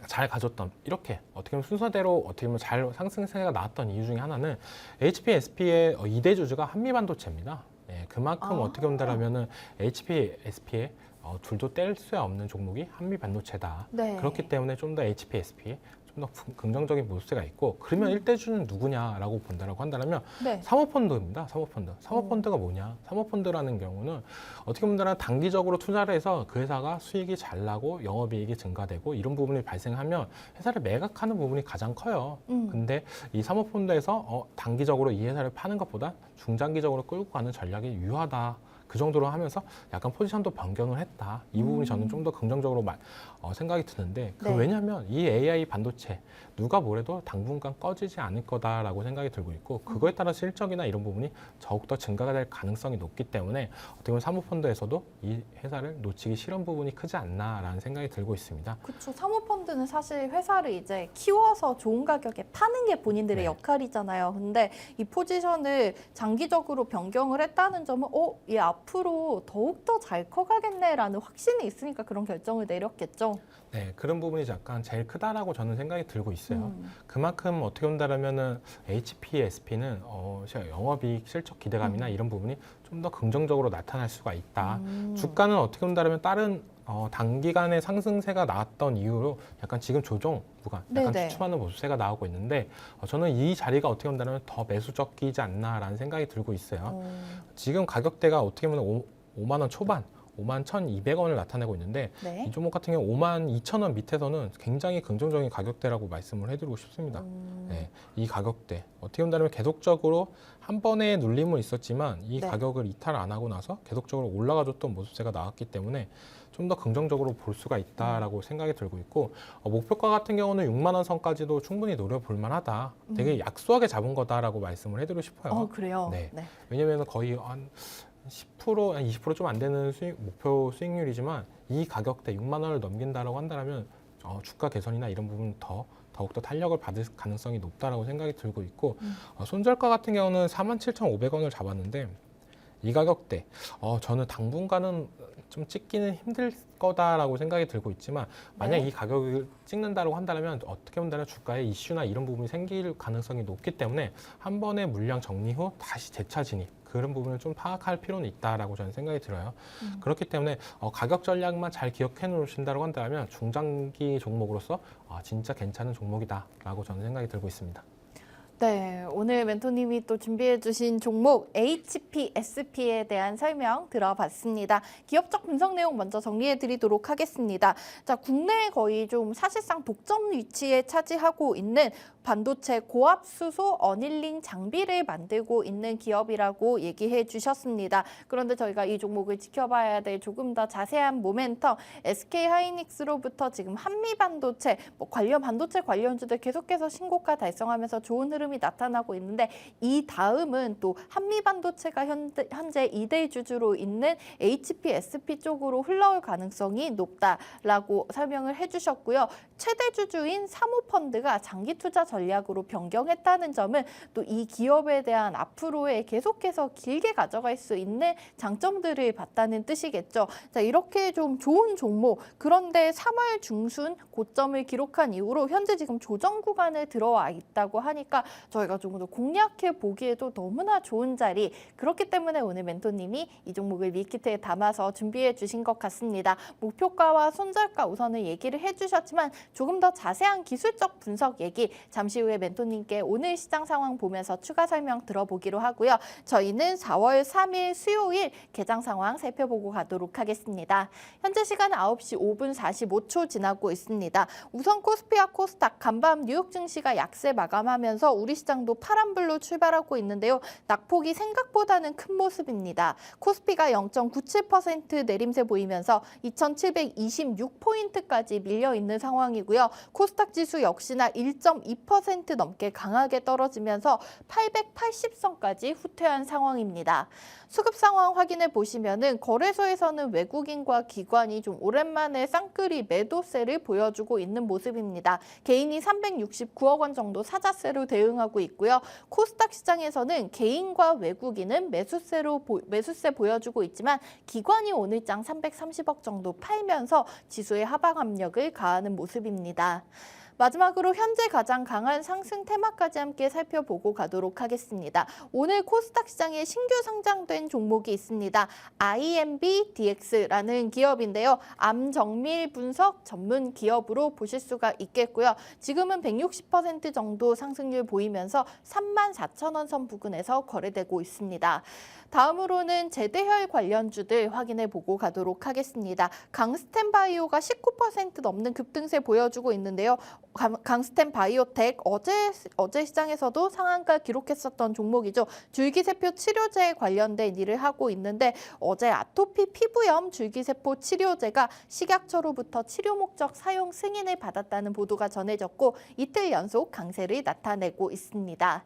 잘 가졌던 이렇게 어떻게 보면 순서대로 어떻게 보면 잘 상승세가 나왔던 이유 중에 하나는 HPSP의 2대 주주가 한미반도체입니다. 네, 그만큼 어떻게 본다라면은 HPSP의 둘도 뗄 수 없는 종목이 한미반도체다. 네. 그렇기 때문에 좀 더 HPSP 좀 더 긍정적인 모습세가 있고 그러면 일대주는 누구냐라고 본다라고 한다면 네. 사모펀드입니다. 사모펀드. 사모펀드가 뭐냐? 사모펀드라는 경우는 어떻게 보면 단기적으로 투자를 해서 그 회사가 수익이 잘 나고 영업이익이 증가되고 이런 부분이 발생하면 회사를 매각하는 부분이 가장 커요. 근데 이 사모펀드에서 단기적으로 이 회사를 파는 것보다 중장기적으로 끌고 가는 전략이 유효하다. 그 정도로 하면서 약간 포지션도 변경을 했다. 이 부분이 저는 좀 더 긍정적으로 생각이 드는데 네. 왜냐하면 이 AI 반도체 누가 뭐래도 당분간 꺼지지 않을 거다라고 생각이 들고 있고 그거에 따라 실적이나 이런 부분이 더욱더 증가가 될 가능성이 높기 때문에 어떻게 보면 사모펀드에서도 이 회사를 놓치기 싫은 부분이 크지 않나라는 생각이 들고 있습니다. 그렇죠. 사모펀드는 사실 회사를 이제 키워서 좋은 가격에 파는 게 본인들의 네. 역할이잖아요. 근데 이 포지션을 장기적으로 변경을 했다는 점은 얘 앞으로 더욱더 잘 커가겠네라는 확신이 있으니까 그런 결정을 내렸겠죠. 네, 그런 부분이 약간 제일 크다라고 저는 생각이 들고 있어요. 그만큼 어떻게 본다면은 HPSP는 영업이익 실적 기대감이나 이런 부분이 좀 더 긍정적으로 나타날 수가 있다. 주가는 어떻게 본다면 다른 단기간에 상승세가 나왔던 이유로 약간 지금 조정 구간, 약간 네네. 추춤하는 모습세가 나오고 있는데 저는 이 자리가 어떻게 본다면 더 매수적이지 않나라는 생각이 들고 있어요. 지금 가격대가 어떻게 보면 5만 원 초반, 5만 1,200원을 나타내고 있는데 네. 이 종목 같은 경우 5만 2천 원 밑에서는 굉장히 긍정적인 가격대라고 말씀을 해드리고 싶습니다. 네, 이 가격대 어떻게 본다면 계속적으로 한 번의 눌림은 있었지만 이 네. 가격을 이탈 안 하고 나서 계속적으로 올라가줬던 모습세가 나왔기 때문에 좀 더 긍정적으로 볼 수가 있다라고 생각이 들고 있고 목표가 같은 경우는 6만 원 선까지도 충분히 노려볼 만하다. 되게 약소하게 잡은 거다라고 말씀을 해드리고 싶어요. 그래요? 네. 왜냐면 거의 한 10%, 한 20% 좀 안 되는 목표 수익률이지만 이 가격대 6만 원을 넘긴다라고 한다면 주가 개선이나 이런 부분 더욱더 탄력을 받을 가능성이 높다라고 생각이 들고 있고 손절가 같은 경우는 47,500원을 잡았는데 이 가격대 저는 당분간은 좀 찍기는 힘들 거다라고 생각이 들고 있지만 만약 네. 이 가격을 찍는다고 한다면 어떻게 본다면 주가에 이슈나 이런 부분이 생길 가능성이 높기 때문에 한 번의 물량 정리 후 다시 재차 진입 그런 부분을 좀 파악할 필요는 있다라고 저는 생각이 들어요. 그렇기 때문에 가격 전략만 잘 기억해 놓으신다고 한다면 중장기 종목으로서 진짜 괜찮은 종목이다라고 저는 생각이 들고 있습니다. 네, 오늘 멘토님이 또 준비해주신 종목 HPSP에 대한 설명 들어봤습니다. 기업적 분석 내용 먼저 정리해드리도록 하겠습니다. 자, 국내에 거의 좀 사실상 독점 위치에 차지하고 있는 반도체 고압수소 어닐링 장비를 만들고 있는 기업이라고 얘기해 주셨습니다. 그런데 저희가 이 종목을 지켜봐야 될 조금 더 자세한 모멘텀, SK하이닉스로부터 지금 한미반도체 관련 반도체 관련주들 계속해서 신고가 달성하면서 좋은 흐름이 나타나고 있는데, 이 다음은 또 한미반도체가 현재 2대 주주로 있는 HPSP 쪽으로 흘러올 가능성이 높다라고 설명을 해주셨고요. 최대 주주인 사모펀드가 장기 투자 전략으로 변경했다는 점은 또 이 기업에 대한 앞으로의 계속해서 길게 가져갈 수 있는 장점들을 봤다는 뜻이겠죠. 자, 이렇게 좀 좋은 종목, 그런데 3월 중순 고점을 기록한 이후로 현재 지금 조정 구간에 들어와 있다고 하니까 저희가 조금 더 공략해 보기에도 너무나 좋은 자리, 그렇기 때문에 오늘 멘토님이 이 종목을 밀키트에 담아서 준비해 주신 것 같습니다. 목표가와 손절가 우선은 얘기를 해주셨지만 조금 더 자세한 기술적 분석 얘기 잠시 후에 멘토님께 오늘 시장 상황 보면서 추가 설명 들어보기로 하고요. 저희는 4월 3일 수요일 개장 상황 살펴보고 가도록 하겠습니다. 현재 시간 9시 5분 45초 지나고 있습니다. 우선 코스피와 코스닥 간밤 뉴욕 증시가 약세 마감하면서 우리 시장도 파란불로 출발하고 있는데요. 낙폭이 생각보다는 큰 모습입니다. 코스피가 0.97% 내림세 보이면서 2726포인트까지 밀려 있는 상황이고요. 코스닥 지수 역시나 1.2% 넘게 강하게 떨어지면서 880선까지 후퇴한 상황입니다. 수급 상황 확인해 보시면은 거래소에서는 외국인과 기관이 좀 오랜만에 쌍끌이 매도세를 보여주고 있는 모습입니다. 개인이 369억 원 정도 사자세로 대응하고 있고요. 코스닥 시장에서는 개인과 외국인은 매수세 보여주고 있지만 기관이 오늘장 330억 정도 팔면서 지수의 하방 압력을 가하는 모습입니다. 마지막으로 현재 가장 강한 상승 테마까지 함께 살펴보고 가도록 하겠습니다. 오늘 코스닥 시장에 신규 상장된 종목이 있습니다. IMBDX라는 기업인데요. 암 정밀 분석 전문 기업으로 보실 수가 있겠고요. 지금은 160% 정도 상승률 보이면서 34,000원 선 부근에서 거래되고 있습니다. 다음으로는 제대혈 관련주들 확인해 보고 가도록 하겠습니다. 강스텐바이오가 19% 넘는 급등세 보여주고 있는데요. 강스텐바이오텍 어제 시장에서도 상한가 기록했었던 종목이죠. 줄기세포 치료제에 관련된 일을 하고 있는데 어제 아토피 피부염 줄기세포 치료제가 식약처로부터 치료 목적 사용 승인을 받았다는 보도가 전해졌고 이틀 연속 강세를 나타내고 있습니다.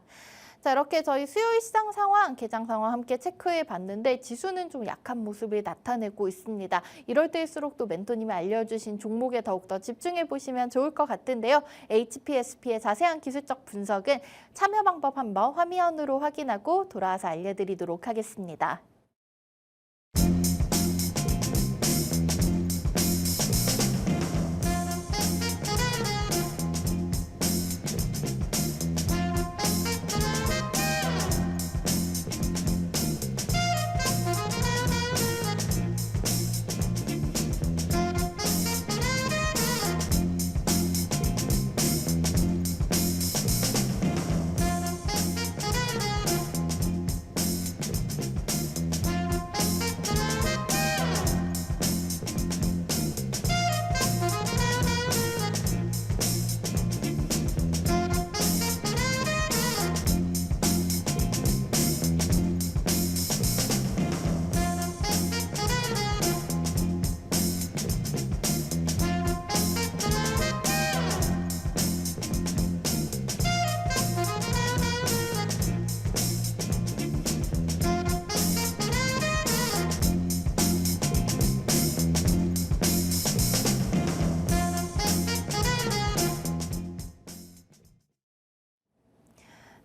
자, 이렇게 저희 수요일 시장 상황, 개장 상황 함께 체크해 봤는데 지수는 좀 약한 모습을 나타내고 있습니다. 이럴 때일수록 또 멘토님이 알려주신 종목에 더욱더 집중해 보시면 좋을 것 같은데요. HPSP의 자세한 기술적 분석은 참여 방법 한번 화면으로 확인하고 돌아와서 알려드리도록 하겠습니다.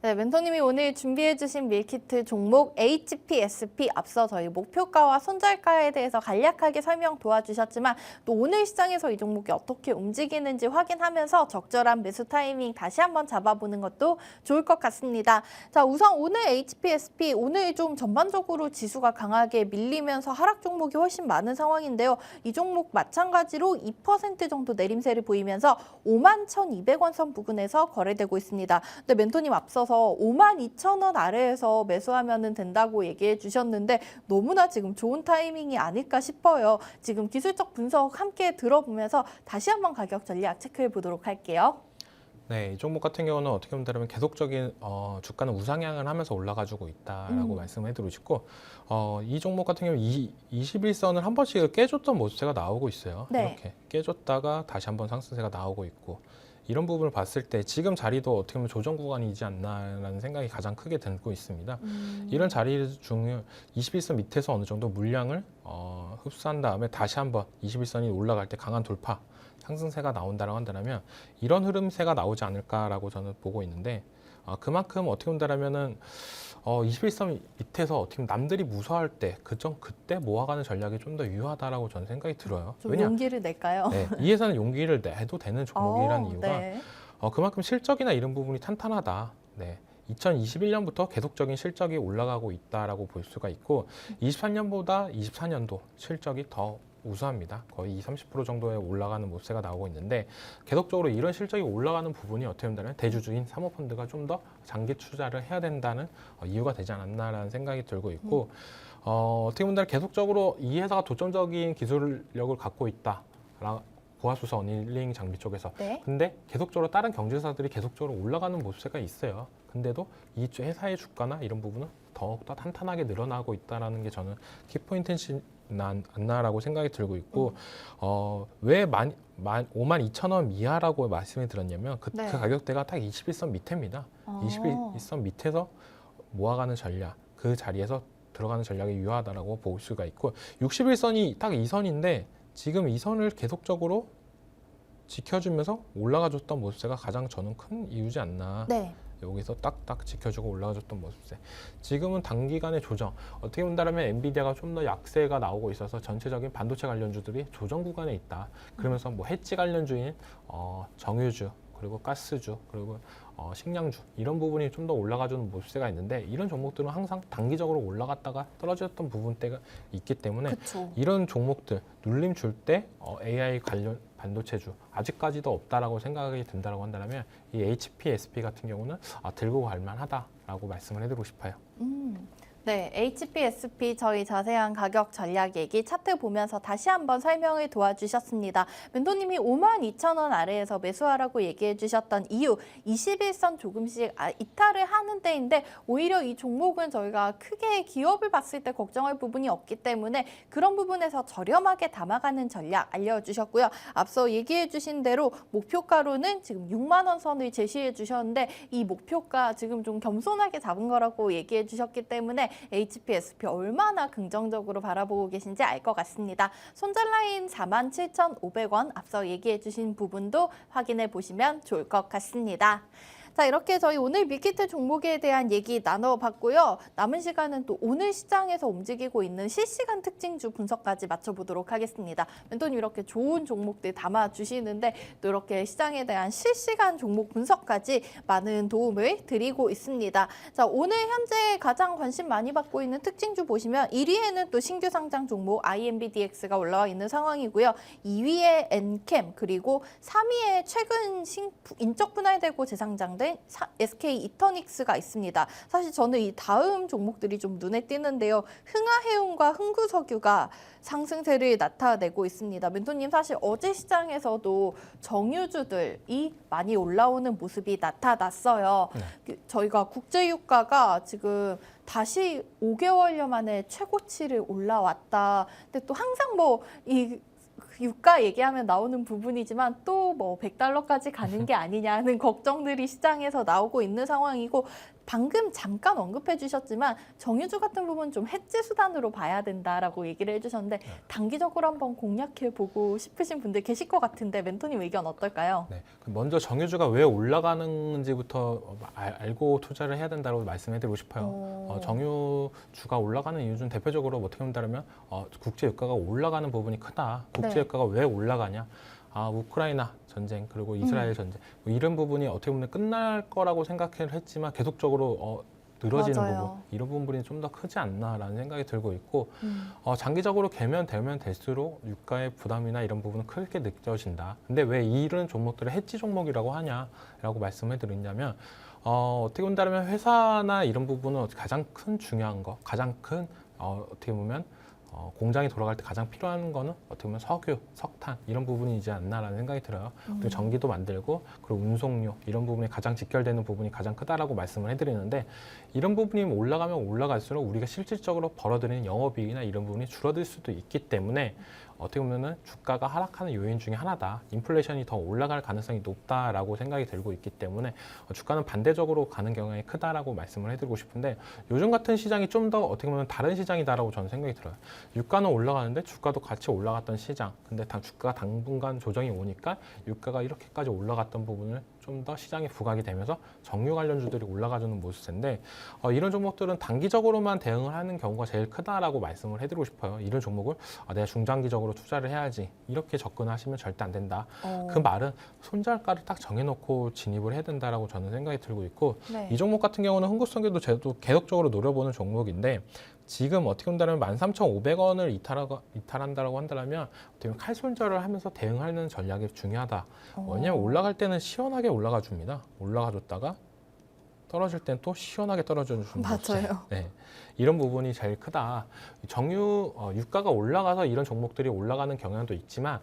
네, 멘토님이 오늘 준비해주신 밀키트 종목 HPSP 앞서 저희 목표가와 손절가에 대해서 간략하게 설명 도와주셨지만 또 오늘 시장에서 이 종목이 어떻게 움직이는지 확인하면서 적절한 매수 타이밍 다시 한번 잡아보는 것도 좋을 것 같습니다. 자, 우선 오늘 HPSP 오늘 좀 전반적으로 지수가 강하게 밀리면서 하락 종목이 훨씬 많은 상황인데요. 이 종목 마찬가지로 2% 정도 내림세를 보이면서 51,200원 선 부근에서 거래되고 있습니다. 근데 멘토님 앞서서 52,000원 아래에서 매수하면 된다고 얘기해 주셨는데 너무나 지금 좋은 타이밍이 아닐까 싶어요. 지금 기술적 분석 함께 들어보면서 다시 한번 가격 전략 체크해 보도록 할게요. 네, 이 종목 같은 경우는 어떻게 본다면 계속적인 주가는 우상향을 하면서 올라가지고 있다라고 말씀해드리고 싶고 이 종목 같은 경우 21선을 한 번씩 깨줬던 모습세가 나오고 있어요. 네. 이렇게 깨줬다가 다시 한번 상승세가 나오고 있고 이런 부분을 봤을 때 지금 자리도 어떻게 보면 조정 구간이지 않나라는 생각이 가장 크게 들고 있습니다. 이런 자리 중에 21선 밑에서 어느 정도 물량을 흡수한 다음에 다시 한번 21선이 올라갈 때 강한 돌파 상승세가 나온다고 한다면 이런 흐름세가 나오지 않을까라고 저는 보고 있는데 그만큼 어떻게 본다면은 21선 밑에서 어떻게 보면 남들이 무서워할 때 그때 모아가는 전략이 좀 더 유효하다라고 저는 생각이 들어요. 좀 용기를 낼까요? 네, 이에서는 용기를 내도 되는 종목이라는 이유가 네. 그만큼 실적이나 이런 부분이 탄탄하다. 네. 2021년부터 계속적인 실적이 올라가고 있다라고 볼 수가 있고 23년보다 24년도 실적이 더 우수합니다. 거의 20-30% 정도의 올라가는 모습세가 나오고 있는데 계속적으로 이런 실적이 올라가는 부분이 어떻게 보면 대주주인 사모펀드가 좀 더 장기 투자를 해야 된다는 이유가 되지 않았나라는 생각이 들고 있고 어떻게 보면 계속적으로 이 회사가 도전적인 기술력을 갖고 있다. 고화수소 어닐링 장비 쪽에서. 네. 근데 계속적으로 다른 경제사들이 계속적으로 올라가는 모습세가 있어요. 근데도 이 회사의 주가나 이런 부분은 더욱더 탄탄하게 늘어나고 있다는 게 저는 키포인트지 않나라고 생각이 들고 있고 왜 52,000원 이하라고 말씀을 드렸냐면 그 가격대가 딱 21선 밑에입니다. 21선 밑에서 모아가는 전략, 그 자리에서 들어가는 전략이 유효하다고 볼 수가 있고 61선이 딱 이 선인데 지금 이 선을 계속적으로 지켜주면서 올라가줬던 모습세가 가장 저는 큰 이유지 않나. 네. 여기서 딱딱 지켜주고 올라가줬던 모습세. 지금은 단기간의 조정. 어떻게 본다면 엔비디아가 좀 더 약세가 나오고 있어서 전체적인 반도체 관련주들이 조정 구간에 있다. 그러면서 뭐 해지 관련주인 정유주 그리고 가스주 그리고 식량주 이런 부분이 좀 더 올라가주는 모습세가 있는데 이런 종목들은 항상 단기적으로 올라갔다가 떨어졌던 부분대가 있기 때문에 그쵸. 이런 종목들 눌림 줄 때 AI 관련 반도체주 아직까지도 없다라고 생각이 든다라고 한다면 이 HPSP 같은 경우는 들고 갈 만하다라고 말씀을 해드리고 싶어요. 네, HPSP 저희 자세한 가격 전략 얘기 차트 보면서 다시 한번 설명을 도와주셨습니다. 멘토님이 52,000원 아래에서 매수하라고 얘기해 주셨던 이유 21선 조금씩 이탈을 하는 데인데 오히려 이 종목은 저희가 크게 기업을 봤을 때 걱정할 부분이 없기 때문에 그런 부분에서 저렴하게 담아가는 전략 알려주셨고요. 앞서 얘기해 주신 대로 목표가로는 지금 6만 원 선을 제시해 주셨는데 이 목표가 지금 좀 겸손하게 잡은 거라고 얘기해 주셨기 때문에 HPSP 얼마나 긍정적으로 바라보고 계신지 알 것 같습니다. 손절 라인 47,500원 앞서 얘기해 주신 부분도 확인해 보시면 좋을 것 같습니다. 자, 이렇게 저희 오늘 밀키트 종목에 대한 얘기 나눠봤고요. 남은 시간은 또 오늘 시장에서 움직이고 있는 실시간 특징주 분석까지 맞춰보도록 하겠습니다. 멘토님 이렇게 좋은 종목들 담아주시는데 또 이렇게 시장에 대한 실시간 종목 분석까지 많은 도움을 드리고 있습니다. 자, 오늘 현재 가장 관심 많이 받고 있는 특징주 보시면 1위에는 또 신규 상장 종목 IMBDX가 올라와 있는 상황이고요. 2위에 엔캠 그리고 3위에 최근 인적 분할되고 재상장된 SK 이터닉스가 있습니다. 사실 저는 이 다음 종목들이 좀 눈에 띄는데요. 흥하해운과 흥구석유가 상승세를 나타내고 있습니다. 멘토님 사실 어제 시장에서도 정유주들이 많이 올라오는 모습이 나타났어요. 저희가 국제유가가 지금 다시 5개월여 만에 최고치를 올라왔다. 근데 또 항상 이 유가 얘기하면 나오는 부분이지만 또 뭐 100달러까지 가는 게 아니냐는 걱정들이 시장에서 나오고 있는 상황이고 방금 잠깐 언급해 주셨지만 정유주 같은 부분 좀 해지 수단으로 봐야 된다라고 얘기를 해주셨는데 단기적으로 한번 공략해 보고 싶으신 분들 계실 것 같은데 멘토님 의견 어떨까요? 네, 먼저 정유주가 왜 올라가는지부터 알고 투자를 해야 된다고 말씀해드리고 싶어요. 정유주가 올라가는 이유 중 대표적으로 어떻게 본다면 국제 유가가 올라가는 부분이 크다. 국제 유가가 왜 올라가냐? 우크라이나 전쟁 그리고 이스라엘 전쟁 이런 부분이 어떻게 보면 끝날 거라고 생각을 했지만 계속적으로 늘어지는 부분 이런 부분이 좀 더 크지 않나라는 생각이 들고 있고 장기적으로 되면 될수록 유가의 부담이나 이런 부분은 크게 느껴진다. 근데 왜 이런 종목들을 해지 종목이라고 하냐라고 말씀을 드리냐면 어떻게 본다면 회사나 이런 부분은 가장 큰 중요한 거 가장 큰 어떻게 보면 공장이 돌아갈 때 가장 필요한 거는 어떻게 보면 석유, 석탄 이런 부분이지 않나라는 생각이 들어요. 그리고 전기도 만들고 그리고 운송료 이런 부분이 가장 직결되는 부분이 가장 크다라고 말씀을 해드리는데 이런 부분이 올라가면 올라갈수록 우리가 실질적으로 벌어들이는 영업이익이나 이런 부분이 줄어들 수도 있기 때문에 어떻게 보면은 주가가 하락하는 요인 중에 하나다. 인플레이션이 더 올라갈 가능성이 높다라고 생각이 들고 있기 때문에 주가는 반대적으로 가는 경향이 크다라고 말씀을 해드리고 싶은데 요즘 같은 시장이 좀 더 어떻게 보면 다른 시장이다라고 저는 생각이 들어요. 유가는 올라가는데 주가도 같이 올라갔던 시장. 근데 주가가 당분간 조정이 오니까 유가가 이렇게까지 올라갔던 부분을 좀 더 시장에 부각이 되면서 정유 관련주들이 올라가주는 모습인데 이런 종목들은 단기적으로만 대응을 하는 경우가 제일 크다라고 말씀을 해드리고 싶어요. 이런 종목을 내가 중장기적으로 투자를 해야지 이렇게 접근하시면 절대 안 된다. 그 말은 손절가를 딱 정해놓고 진입을 해야 된다라고 저는 생각이 들고 있고 네. 이 종목 같은 경우는 흥국선계도 저도 계속적으로 노려보는 종목인데 지금 어떻게 본다면 13,500원을 이탈한다라고 한다면 어떻게 보면 칼손절을 하면서 대응하는 전략이 중요하다. 왜냐하면 올라갈 때는 시원하게 올라가 줍니다. 올라가 줬다가 떨어질 땐 또 시원하게 떨어져 주는 맞아요. 네, 이런 부분이 제일 크다. 유가가 올라가서 이런 종목들이 올라가는 경향도 있지만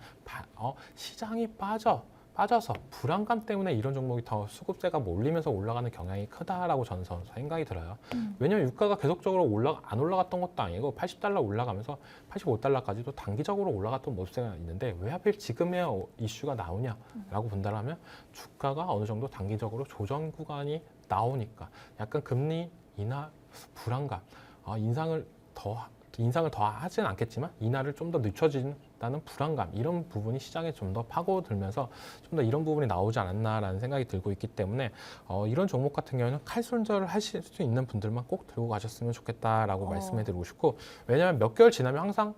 시장이 빠져서 불안감 때문에 이런 종목이 더 수급세가 몰리면서 올라가는 경향이 크다라고 저는 생각이 들어요. 왜냐하면 유가가 계속적으로 안 올라갔던 것도 아니고 80달러 올라가면서 85달러까지도 단기적으로 올라갔던 모습이 있는데 왜 하필 지금의 이슈가 나오냐라고 본다면 주가가 어느 정도 단기적으로 조정 구간이 나오니까 약간 금리 인하 불안감, 인상을 더 하진 않겠지만 인하를 좀 더 늦춰진다는 불안감 이런 부분이 시장에 좀 더 파고들면서 좀 더 이런 부분이 나오지 않았나라는 생각이 들고 있기 때문에 이런 종목 같은 경우는 칼손절을 하실 수 있는 분들만 꼭 들고 가셨으면 좋겠다라고 말씀해드리고 싶고 왜냐하면 몇 개월 지나면 항상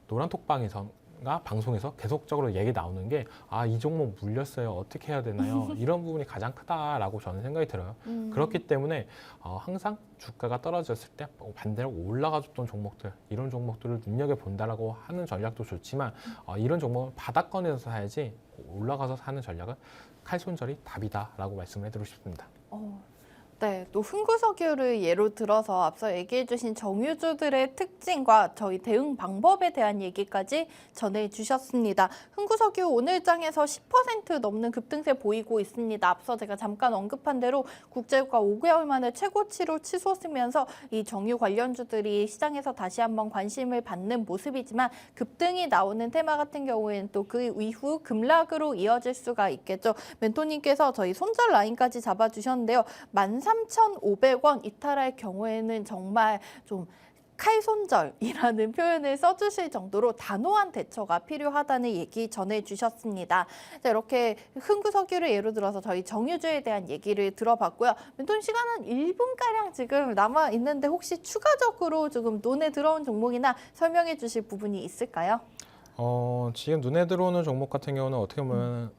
노란톡방에서 방송에서 계속적으로 얘기 나오는 게 이 종목 물렸어요. 어떻게 해야 되나요? 이런 부분이 가장 크다라고 저는 생각이 들어요. 그렇기 때문에 항상 주가가 떨어졌을 때 반대로 올라가줬던 종목들 이런 종목들을 눈여겨본다라고 하는 전략도 좋지만 이런 종목은 바닥권에서 사야지 올라가서 사는 전략은 칼손절이 답이다라고 말씀을 해드리고 싶습니다. 네, 또 흥구석유를 예로 들어서 앞서 얘기해 주신 정유주들의 특징과 저희 대응 방법에 대한 얘기까지 전해 주셨습니다. 흥구석유 오늘장에서 10% 넘는 급등세 보이고 있습니다. 앞서 제가 잠깐 언급한 대로 국제유가 5개월 만에 최고치로 치솟으면서 이 정유 관련주들이 시장에서 다시 한번 관심을 받는 모습이지만 급등이 나오는 테마 같은 경우에는 또 그 이후 급락으로 이어질 수가 있겠죠. 멘토님께서 저희 손절 라인까지 잡아주셨는데요. 13,500원 이탈할 경우에는 정말 좀 칼손절이라는 표현을 써주실 정도로 단호한 대처가 필요하다는 얘기 전해주셨습니다. 자, 이렇게 흥구석유를 예로 들어서 저희 정유주에 대한 얘기를 들어봤고요. 멘토님 시간은 1분가량 지금 남아있는데 혹시 추가적으로 조금 눈에 들어온 종목이나 설명해 주실 부분이 있을까요? 지금 눈에 들어오는 종목 같은 경우는 어떻게 보면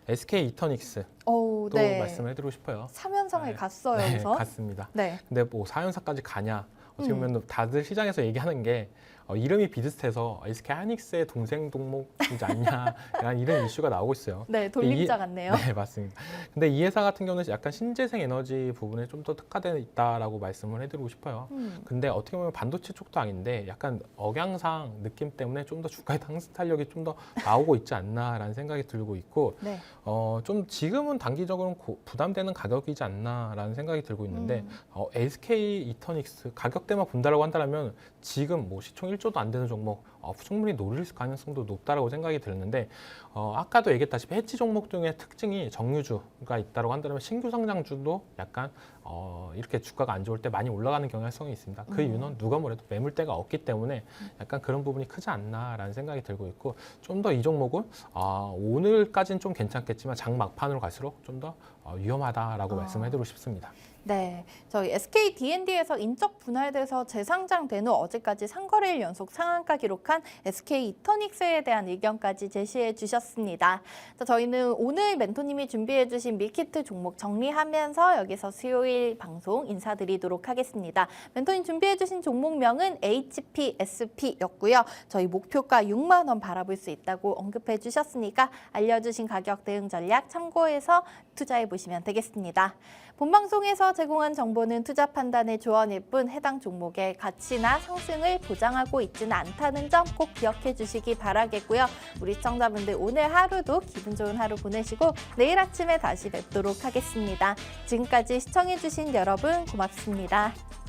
SK 이터닉스 또 네. 말씀을 해드리고 싶어요. 3연성을 갔어요, 네, 우선. 갔습니다. 네. 근데 뭐 4연사까지 가냐? 어떻게 보면 다들 시장에서 얘기하는 게 이름이 비슷해서 SK 하이닉스의 동생 동목이지 않냐 이런 이슈가 나오고 있어요. 네, 돌림자 같네요. 네, 맞습니다. 근데 이 회사 같은 경우는 약간 신재생 에너지 부분에 좀 더 특화되어 있다라고 말씀을 해드리고 싶어요. 근데 어떻게 보면 반도체 쪽도 아닌데 약간 억양상 느낌 때문에 좀 더 주가의 상승 탄력이 좀 더 나오고 있지 않나라는 생각이 들고 있고 네. 좀 지금은 단기적으로는 부담되는 가격이지 않나라는 생각이 들고 있는데 SK 이터닉스 가격대만 본다라고 한다면 지금 뭐 시총 1조도 안 되는 종목 충분히 노릴 가능성도 높다라고 생각이 들었는데 아까도 얘기했다시피 해치 종목 중에 특징이 정유주가 있다고 한다면 신규 상장주도 약간 이렇게 주가가 안 좋을 때 많이 올라가는 경향성이 있습니다. 그 이유는 누가 뭐래도 매물대가 없기 때문에 약간 그런 부분이 크지 않나라는 생각이 들고 있고 좀 더 이 종목은 오늘까지는 좀 괜찮겠지만 장 막판으로 갈수록 좀 더 위험하다라고 말씀해드리고 싶습니다. 네, 저희 SK D&D에서 인적 분할돼서 재상장된 후 어제까지 3거래일 연속 상한가 기록한 SK 이터닉스에 대한 의견까지 제시해 주셨습니다. 자, 저희는 오늘 멘토님이 준비해 주신 밀키트 종목 정리하면서 여기서 수요일 방송 인사드리도록 하겠습니다. 멘토님 준비해 주신 종목명은 HPSP였고요. 저희 목표가 6만 원 바라볼 수 있다고 언급해 주셨으니까 알려주신 가격 대응 전략 참고해서 투자해 보시면 되겠습니다. 본방송에서 제공한 정보는 투자 판단의 조언일 뿐 해당 종목의 가치나 상승을 보장하고 있지는 않다는 점 꼭 기억해 주시기 바라겠고요. 우리 시청자분들 오늘 하루도 기분 좋은 하루 보내시고 내일 아침에 다시 뵙도록 하겠습니다. 지금까지 시청해 주신 여러분 고맙습니다.